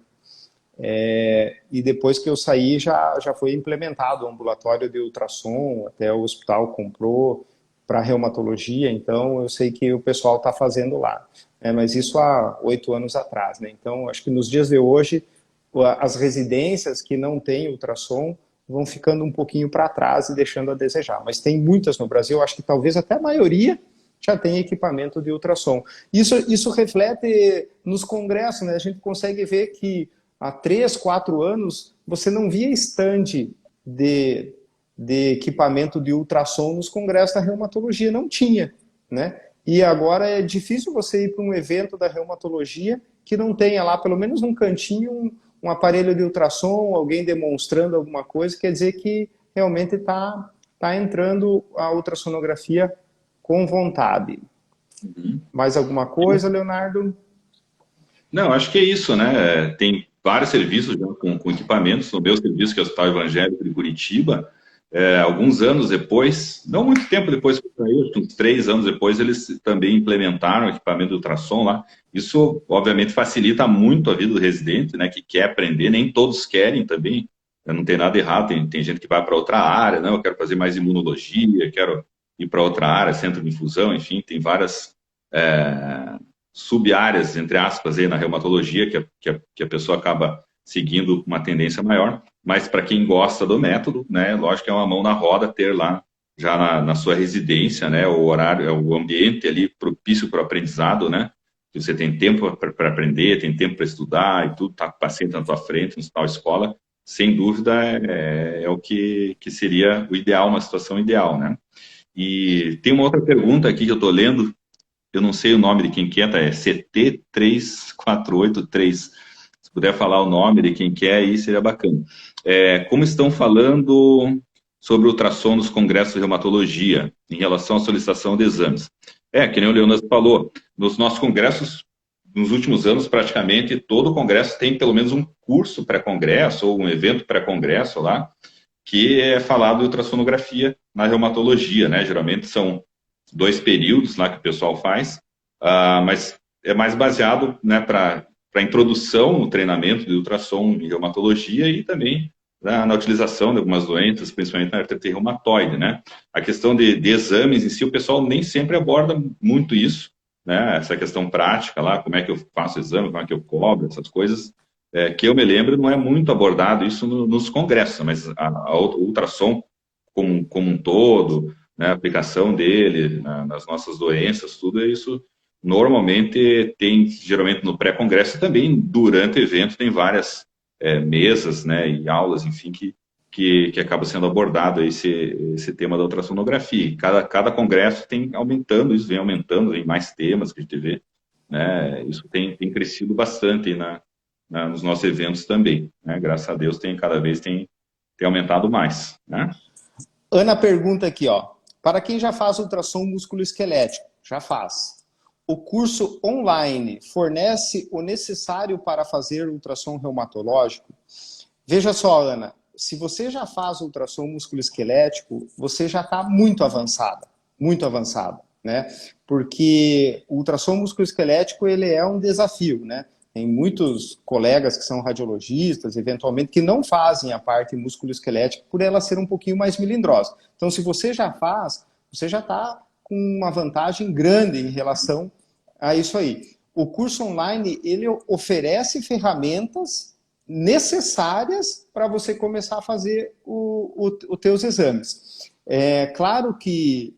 E depois que eu saí, já foi implementado o ambulatório de ultrassom, até o hospital comprou para reumatologia, então eu sei que o pessoal está fazendo lá. Mas isso há 8 anos atrás, né? Então, acho que nos dias de hoje, as residências que não têm ultrassom vão ficando um pouquinho para trás e deixando a desejar. Mas tem muitas no Brasil, acho que talvez até a maioria já tem equipamento de ultrassom. Isso reflete nos congressos, né? A gente consegue ver que há 3, 4 anos você não via estande de equipamento de ultrassom nos congressos da reumatologia, não tinha, né? E agora é difícil você ir para um evento da reumatologia que não tenha lá, pelo menos num cantinho, um aparelho de ultrassom, alguém demonstrando alguma coisa, quer dizer que realmente está entrando a ultrassonografia com vontade. Mais alguma coisa, Leonardo? Não, acho que é isso, né? Tem vários serviços já com equipamentos. No meu serviço, que é o Hospital Evangélico de Curitiba, alguns anos depois, não muito tempo depois que eu saí, uns 3 anos depois, eles também implementaram o equipamento de ultrassom lá. Isso, obviamente, facilita muito a vida do residente, né? Que quer aprender, nem todos querem também. Não tem nada errado, tem gente que vai para outra área, não, eu quero fazer mais imunologia, quero ir para outra área, centro de infusão, enfim, tem várias sub-áreas, entre aspas, aí na reumatologia, que a pessoa acaba seguindo uma tendência maior, mas para quem gosta do método, né, lógico que é uma mão na roda ter lá, já na sua residência, né, o horário, o ambiente ali propício para o aprendizado, né, que você tem tempo para aprender, tem tempo para estudar e tudo, tá com o paciente na tua frente, no hospital escola, sem dúvida é o que seria o ideal, uma situação ideal, né. E tem uma outra pergunta aqui que eu estou lendo, eu não sei o nome de quem que é, tá? É CT3483. Se puder falar o nome de quem que é, aí seria bacana. Como estão falando sobre o ultrassom nos congressos de reumatologia em relação à solicitação de exames? Que nem o Leonas falou, nos nossos congressos, nos últimos anos, praticamente todo congresso tem pelo menos um curso pré-congresso ou um evento pré-congresso lá, que é falado de ultrassonografia na reumatologia, né? Geralmente são 2 períodos lá que o pessoal faz, mas é mais baseado, né, para introdução no treinamento de ultrassom em reumatologia e também na utilização de algumas doenças, principalmente na artrite reumatoide, né? A questão de exames em si, o pessoal nem sempre aborda muito isso, né? Essa questão prática lá, como é que eu faço exame, como é que eu cobro, essas coisas, que eu me lembro, não é muito abordado isso nos congressos, mas o ultrassom como um todo, né, a aplicação dele nas nossas doenças, tudo isso normalmente tem, geralmente no pré-congresso também, durante o evento, tem várias mesas, né, e aulas, enfim, que acaba sendo abordado esse tema da ultrassonografia. Cada congresso tem aumentando, isso vem aumentando, vem mais temas que a gente vê, né, isso tem crescido bastante nos nossos eventos também, né, graças a Deus cada vez tem aumentado mais, né. Ana pergunta aqui, ó. Para quem já faz ultrassom músculo-esquelético, já faz. O curso online fornece o necessário para fazer ultrassom reumatológico? Veja só, Ana, se você já faz ultrassom músculo-esquelético, você já está muito avançada, né? Porque o ultrassom músculo-esquelético, ele é um desafio, né? Tem muitos colegas que são radiologistas, eventualmente, que não fazem a parte músculo-esquelética por ela ser um pouquinho mais melindrosa. Então, se você já faz, você já está com uma vantagem grande em relação a isso aí. O curso online, ele oferece ferramentas necessárias para você começar a fazer os teus exames. É claro que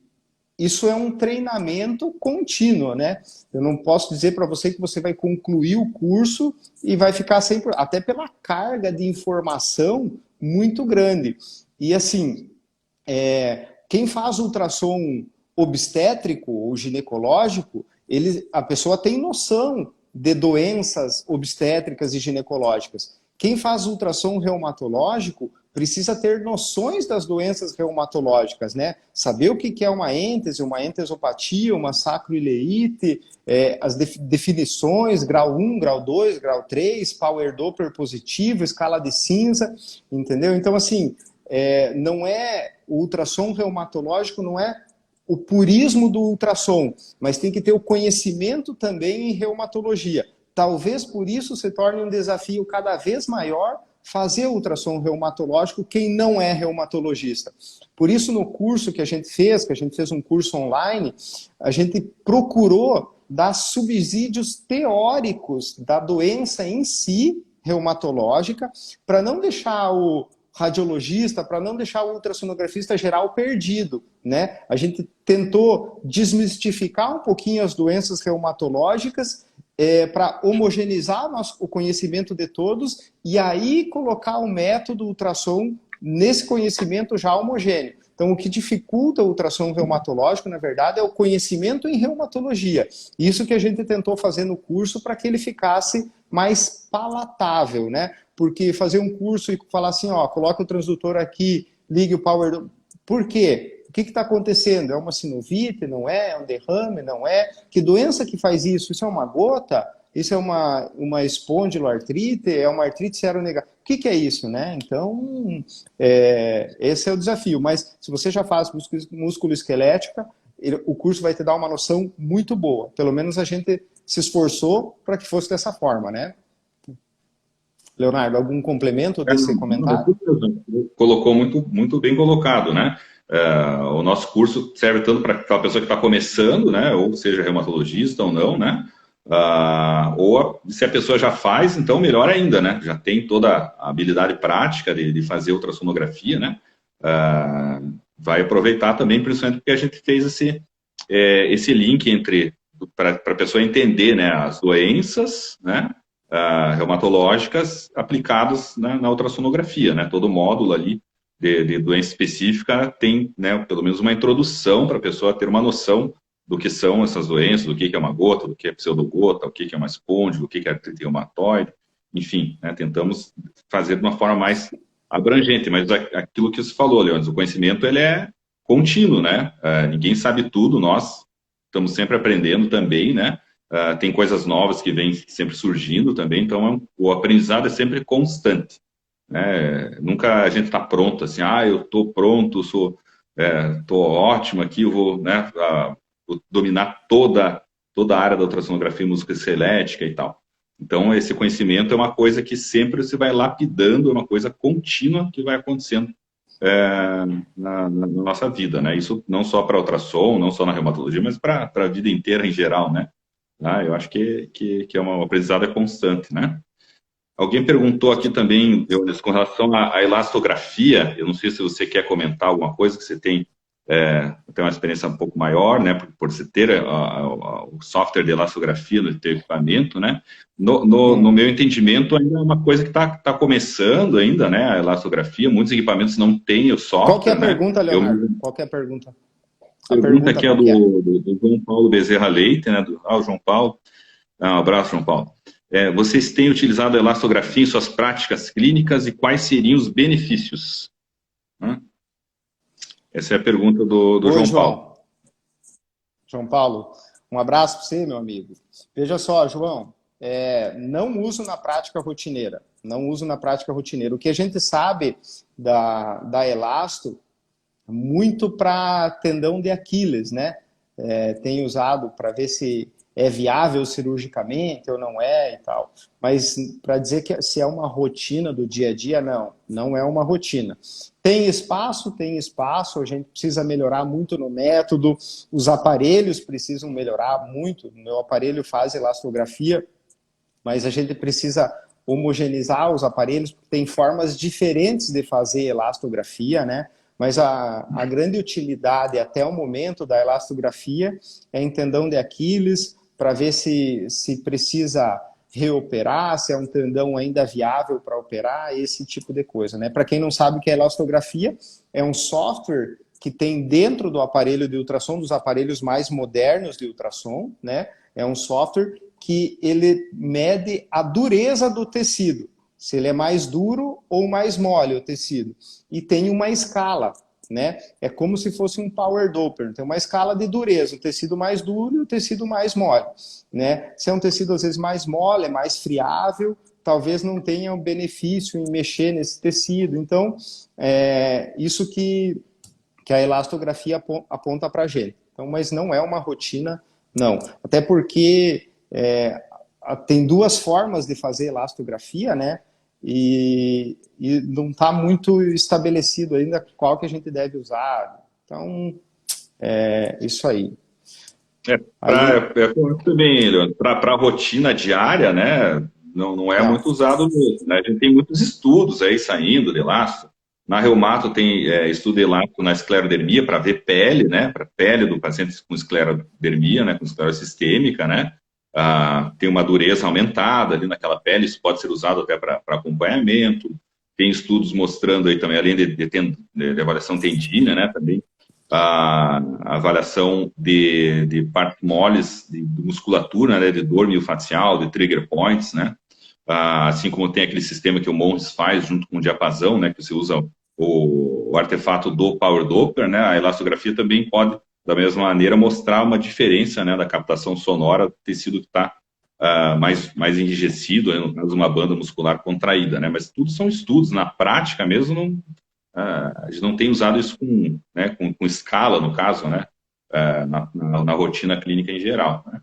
isso é um treinamento contínuo, né? Eu não posso dizer para você que você vai concluir o curso e vai ficar sempre, até pela carga de informação muito grande. E assim, quem faz ultrassom obstétrico ou ginecológico, a pessoa tem noção de doenças obstétricas e ginecológicas. Quem faz ultrassom reumatológico precisa ter noções das doenças reumatológicas, né? Saber o que é uma êntese, uma entesopatia, uma sacroileite, as definições, grau 1, grau 2, grau 3, Power Doppler positivo, escala de cinza, entendeu? Então, assim, o ultrassom reumatológico não é o purismo do ultrassom, mas tem que ter o conhecimento também em reumatologia. Talvez por isso se torne um desafio cada vez maior fazer ultrassom reumatológico quem não é reumatologista. Por isso, no curso que a gente fez um curso online, a gente procurou dar subsídios teóricos da doença em si reumatológica, para não deixar o radiologista, para não deixar o ultrassonografista geral perdido, né? A gente tentou desmistificar um pouquinho as doenças reumatológicas para homogeneizar o conhecimento de todos e aí colocar o método ultrassom nesse conhecimento já homogêneo. Então, o que dificulta o ultrassom reumatológico, na verdade, é o conhecimento em reumatologia. Isso que a gente tentou fazer no curso para que ele ficasse mais palatável, né? Porque fazer um curso e falar assim, ó, coloca o transdutor aqui, ligue o power... Por quê? O que está acontecendo? É uma sinovite? Não é? É um derrame? Não é? Que doença que faz isso? Isso é uma gota? Isso é uma espondiloartrite? É uma artrite seronegativa? O que é isso, né? Então, esse é o desafio. Mas se você já faz músculo esquelética, o curso vai te dar uma noção muito boa. Pelo menos a gente se esforçou para que fosse dessa forma, né? Leonardo, algum complemento desse comentário? Colocou muito bem colocado, né? O nosso curso serve tanto para aquela pessoa que está começando, né? Ou seja, reumatologista ou não, né? Ou se a pessoa já faz, então melhor ainda, né? Já tem toda a habilidade prática de fazer ultrassonografia, né? Vai aproveitar também, principalmente porque a gente fez esse link entre para a pessoa entender, né, as doenças, né, reumatológicas aplicadas na ultrassonografia, né? Todo módulo ali de doença específica tem, né, pelo menos uma introdução para a pessoa ter uma noção do que são essas doenças, do que é uma gota, do que é pseudogota, o que é uma espôndilo, o que é artrite reumatoide, enfim, né, tentamos fazer de uma forma mais abrangente, mas aquilo que você falou, Leandro, o conhecimento ele é contínuo, né? Ninguém sabe tudo, nós estamos sempre aprendendo também, né? Tem coisas novas que vêm sempre surgindo também, então o aprendizado é sempre constante, né? Nunca a gente está pronto, assim, eu estou pronto, estou ótimo aqui, eu vou, né, vou dominar toda a área da ultrassonografia musculoesquelética e tal. Então, esse conhecimento é uma coisa que sempre você vai lapidando, é uma coisa contínua que vai acontecendo na nossa vida, né? Isso não só para ultrassom, não só na reumatologia, mas para a vida inteira em geral, né? Eu acho que é uma aprendizado constante, né? Alguém perguntou aqui também, com relação à elastografia, eu não sei se você quer comentar alguma coisa, que você tem uma experiência um pouco maior, né, por você ter o software de elastografia no teu equipamento, né? No meu entendimento, ainda é uma coisa que está começando ainda, né, a elastografia, muitos equipamentos não têm o software. Qual que é a pergunta, Leonardo? Qual que é a pergunta? A pergunta aqui é do João Paulo Bezerra Leite, né, o João Paulo. Um abraço, João Paulo. Vocês têm utilizado a elastografia em suas práticas clínicas e quais seriam os benefícios? Essa é a pergunta do Oi, João Paulo. João Paulo, um abraço para você, meu amigo. Veja só, João, não uso na prática rotineira. Não uso na prática rotineira. O que a gente sabe da elasto, muito para tendão de Aquiles, né? Tem usado para ver se é viável cirurgicamente ou não é e tal. Mas para dizer que se é uma rotina do dia a dia, não é uma rotina. Tem espaço, a gente precisa melhorar muito no método, os aparelhos precisam melhorar muito, o meu aparelho faz elastografia, mas a gente precisa homogeneizar os aparelhos, porque tem formas diferentes de fazer elastografia, né? Mas a grande utilidade até o momento da elastografia é em tendão de Aquiles, para ver se precisa reoperar, se é um tendão ainda viável para operar, esse tipo de coisa, né? Para quem não sabe o que é elastografia, é um software que tem dentro do aparelho de ultrassom, dos aparelhos mais modernos de ultrassom, né? É um software que ele mede a dureza do tecido, se ele é mais duro ou mais mole o tecido. E tem uma escala, né? É como se fosse um power doppler. Tem uma escala de dureza, o tecido mais duro e o tecido mais mole, né? Se é um tecido às vezes mais mole, é mais friável, talvez não tenha um benefício em mexer nesse tecido. Então, isso que a elastografia aponta para a gente. Então, mas não é uma rotina, não. Até porque tem duas formas de fazer elastografia, né? E não está muito estabelecido ainda qual que a gente deve usar. Então, isso aí. Também, para a rotina diária, né? não é muito usado mesmo, né? A gente tem muitos estudos aí saindo de elástico. Na reumato tem estudo de elástico na esclerodermia para ver pele, né? Para pele do paciente com esclerodermia, né? Com esclerose sistêmica, né? Tem uma dureza aumentada ali naquela pele, isso pode ser usado até para acompanhamento. Tem estudos mostrando aí também, além de avaliação tendina, né? Também a avaliação de partes moles, de musculatura, né? De dor miofascial, de trigger points, né? Assim como tem aquele sistema que o Monges faz junto com o diapasão, né, que você usa o artefato do Power Doppler, né, a elastografia também pode, da mesma maneira, mostrar uma diferença, né, da captação sonora do tecido que está mais enrijecido, né, no caso, uma banda muscular contraída, né, mas tudo são estudos, na prática mesmo, a gente não tem usado isso com escala, no caso, né, na rotina clínica em geral. Né.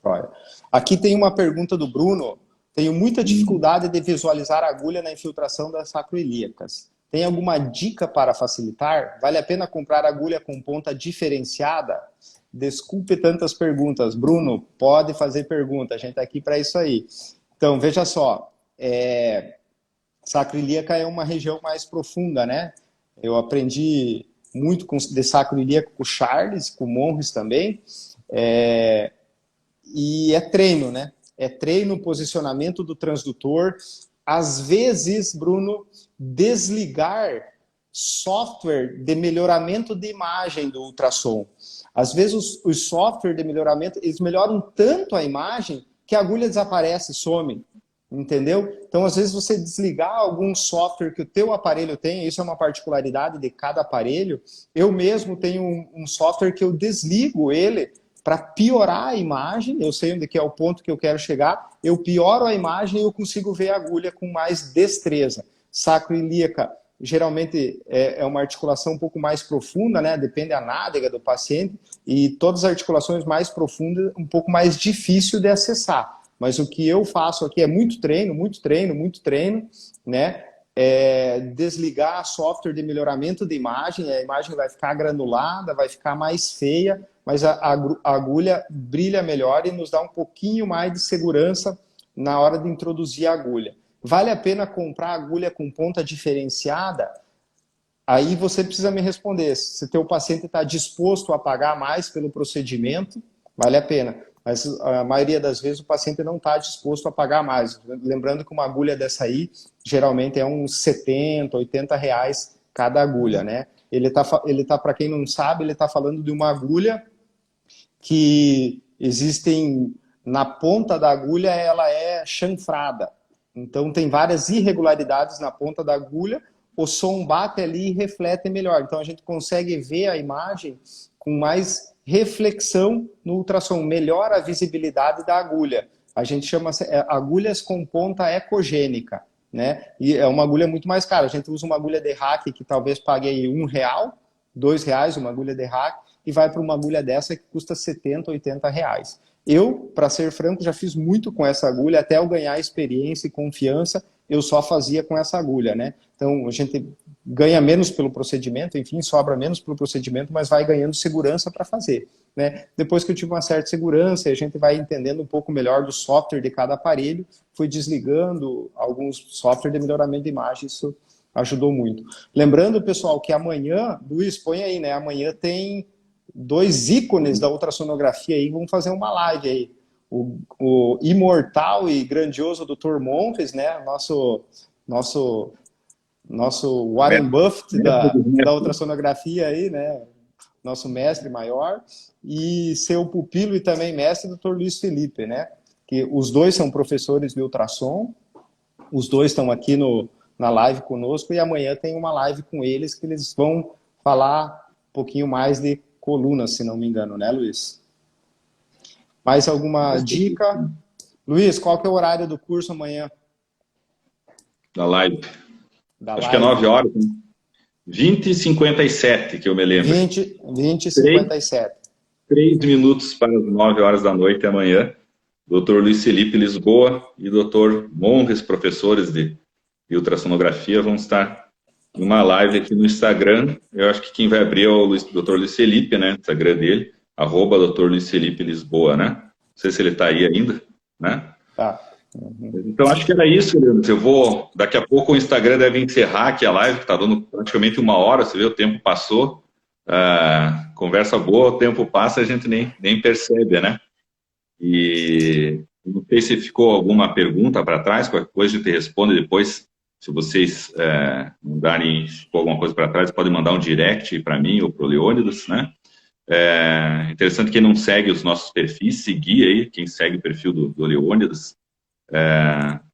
Olha, aqui tem uma pergunta do Bruno. Tenho muita dificuldade de visualizar a agulha na infiltração das sacroiliacas. Tem alguma dica para facilitar? Vale a pena comprar agulha com ponta diferenciada? Desculpe tantas perguntas. Bruno, pode fazer pergunta, a gente está aqui para isso aí. Então, veja só, sacroiliaca é uma região mais profunda, né? Eu aprendi muito de sacroiliaca com o Charles, com o Monges também, e é treino, né? É treino, posicionamento do transdutor. Às vezes, Bruno, desligar software de melhoramento de imagem do ultrassom. Às vezes, os software de melhoramento, eles melhoram tanto a imagem que a agulha desaparece, some. Entendeu? Então, às vezes, você desligar algum software que o teu aparelho tem, isso é uma particularidade de cada aparelho. Eu mesmo tenho um software que eu desligo ele para piorar a imagem, eu sei onde que é o ponto que eu quero chegar, eu pioro a imagem e eu consigo ver a agulha com mais destreza. Sacroiliaca, geralmente, é uma articulação um pouco mais profunda, né? Depende da nádega do paciente, e todas as articulações mais profundas, um pouco mais difícil de acessar. Mas o que eu faço aqui é muito treino, né? Desligar software de melhoramento de imagem, a imagem vai ficar granulada, vai ficar mais feia, mas a agulha brilha melhor e nos dá um pouquinho mais de segurança na hora de introduzir a agulha. Vale a pena comprar agulha com ponta diferenciada? Aí você precisa me responder. Se teu paciente está disposto a pagar mais pelo procedimento, vale a pena. Mas a maioria das vezes o paciente não está disposto a pagar mais. Lembrando que uma agulha dessa aí, geralmente é uns 70, 80 reais cada agulha, né? Ele tá, para quem não sabe, ele está falando de uma agulha que existem, na ponta da agulha, ela é chanfrada. Então tem várias irregularidades na ponta da agulha, o som bate ali e reflete melhor. Então a gente consegue ver a imagem com mais reflexão no ultrassom, melhora a visibilidade da agulha. A gente chama agulhas com ponta ecogênica, né? E é uma agulha muito mais cara. A gente usa uma agulha de hack que talvez pague aí R$1, R$2, uma agulha de hack, e vai para uma agulha dessa que custa 70, 80 reais. Eu, para ser franco, já fiz muito com essa agulha, até eu ganhar experiência e confiança, eu só fazia com essa agulha, né? Então, a gente ganha menos pelo procedimento, enfim, sobra menos pelo procedimento, mas vai ganhando segurança para fazer, né? Depois que eu tive uma certa segurança, a gente vai entendendo um pouco melhor do software de cada aparelho, fui desligando alguns software de melhoramento de imagem, isso ajudou muito. Lembrando, pessoal, que amanhã, Luiz, põe aí, né? Amanhã tem 2 ícones da ultrassonografia aí, vamos fazer uma live aí. O imortal e grandioso Dr. Monges, né? Nosso Warren Buffett da ultrassonografia aí, né? Nosso mestre maior, e seu pupilo e também mestre, Dr. Luiz Felipe, né? Que os dois são professores de ultrassom, os dois estão aqui na live conosco, e amanhã tem uma live com eles que eles vão falar um pouquinho mais de coluna, se não me engano, né, Luiz? Mais alguma dica? Luiz, qual que é o horário do curso amanhã? Da live. Acho que é 9 horas. 20h57, que eu me lembro. 20h57. 3 minutos para as 9 horas da noite amanhã. Dr. Luiz Felipe Lisboa e Dr. Monges, professores de ultrassonografia, vão estar numa live aqui no Instagram. Eu acho que quem vai abrir é o Dr. Luiz Felipe, né? O Instagram dele, @Dr. Luiz Felipe Lisboa, né? Não sei se ele está aí ainda, né? Tá. Então, acho que era isso, Leandro. Eu vou, daqui a pouco o Instagram deve encerrar aqui a live, que está dando praticamente 1 hora, você vê, o tempo passou. Conversa boa, o tempo passa, a gente nem percebe, né? E não sei se ficou alguma pergunta para trás, qualquer coisa a gente responde depois. Se vocês mandarem ficou alguma coisa para trás, podem mandar um direct para mim ou para o Leônidas, né? Interessante quem não segue os nossos perfis, seguir aí, quem segue o perfil do Leônidas,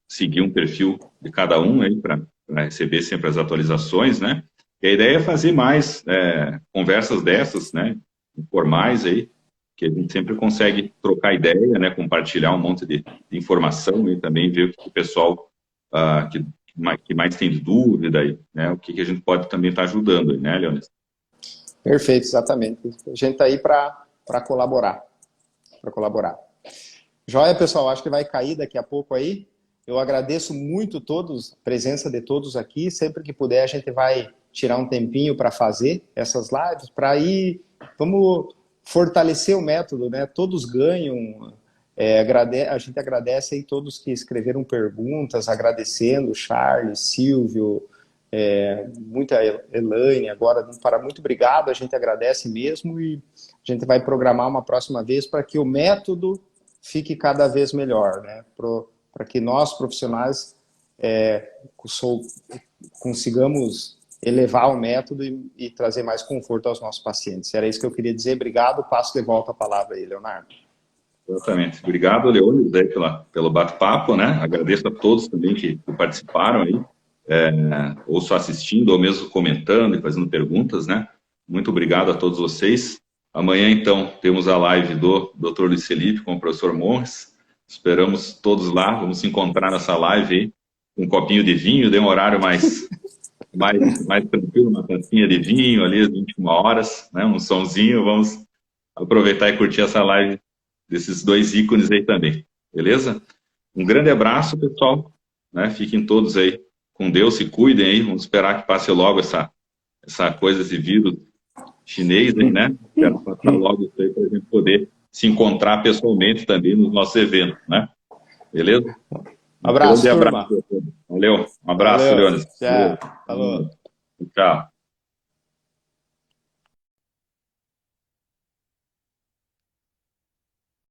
seguir um perfil de cada um aí para receber sempre as atualizações, né? E a ideia é fazer mais conversas dessas, né? Informais aí, que a gente sempre consegue trocar ideia, né? Compartilhar um monte de informação e também ver o que o pessoal que mais tem dúvida aí, né? O que a gente pode também estar ajudando aí, né, Leônidas? Perfeito, exatamente. A gente está aí para colaborar. Joia, pessoal, acho que vai cair daqui a pouco aí. Eu agradeço muito a presença de todos aqui. Sempre que puder, a gente vai tirar um tempinho para fazer essas lives, para ir, vamos fortalecer o método, né? Todos ganham. A gente agradece aí todos que escreveram perguntas, agradecendo, Charles, Silvio, muita Elaine agora, muito obrigado, a gente agradece mesmo e a gente vai programar uma próxima vez para que o método fique cada vez melhor, né? Para que nós, profissionais, consigamos elevar o método e trazer mais conforto aos nossos pacientes. Era isso que eu queria dizer. Obrigado. Passo de volta a palavra aí, Leonardo. Exatamente. Obrigado, Leônidas, aí pelo bate-papo, né? Agradeço a todos também que participaram aí, ou só assistindo, ou mesmo comentando e fazendo perguntas, né? Muito obrigado a todos vocês. Amanhã, então, temos a live do Dr. Luiz Felipe com o professor Morris. Esperamos todos lá. Vamos se encontrar nessa live aí, com um copinho de vinho, de um horário mais tranquilo, uma tampinha de vinho ali, às 21 horas, né? Um sonzinho. Vamos aproveitar e curtir essa live desses dois ícones aí também. Beleza? Um grande abraço, pessoal. Né? Fiquem todos aí com Deus, se cuidem aí. Vamos esperar que passe logo essa coisa, esse vírus chinês aí, né? Quero passar logo isso aí para a gente poder se encontrar pessoalmente também nos nossos eventos, né? Beleza? Abraço, turma. Valeu. Um abraço, Leônidas. Tchau. Falou. Tchau.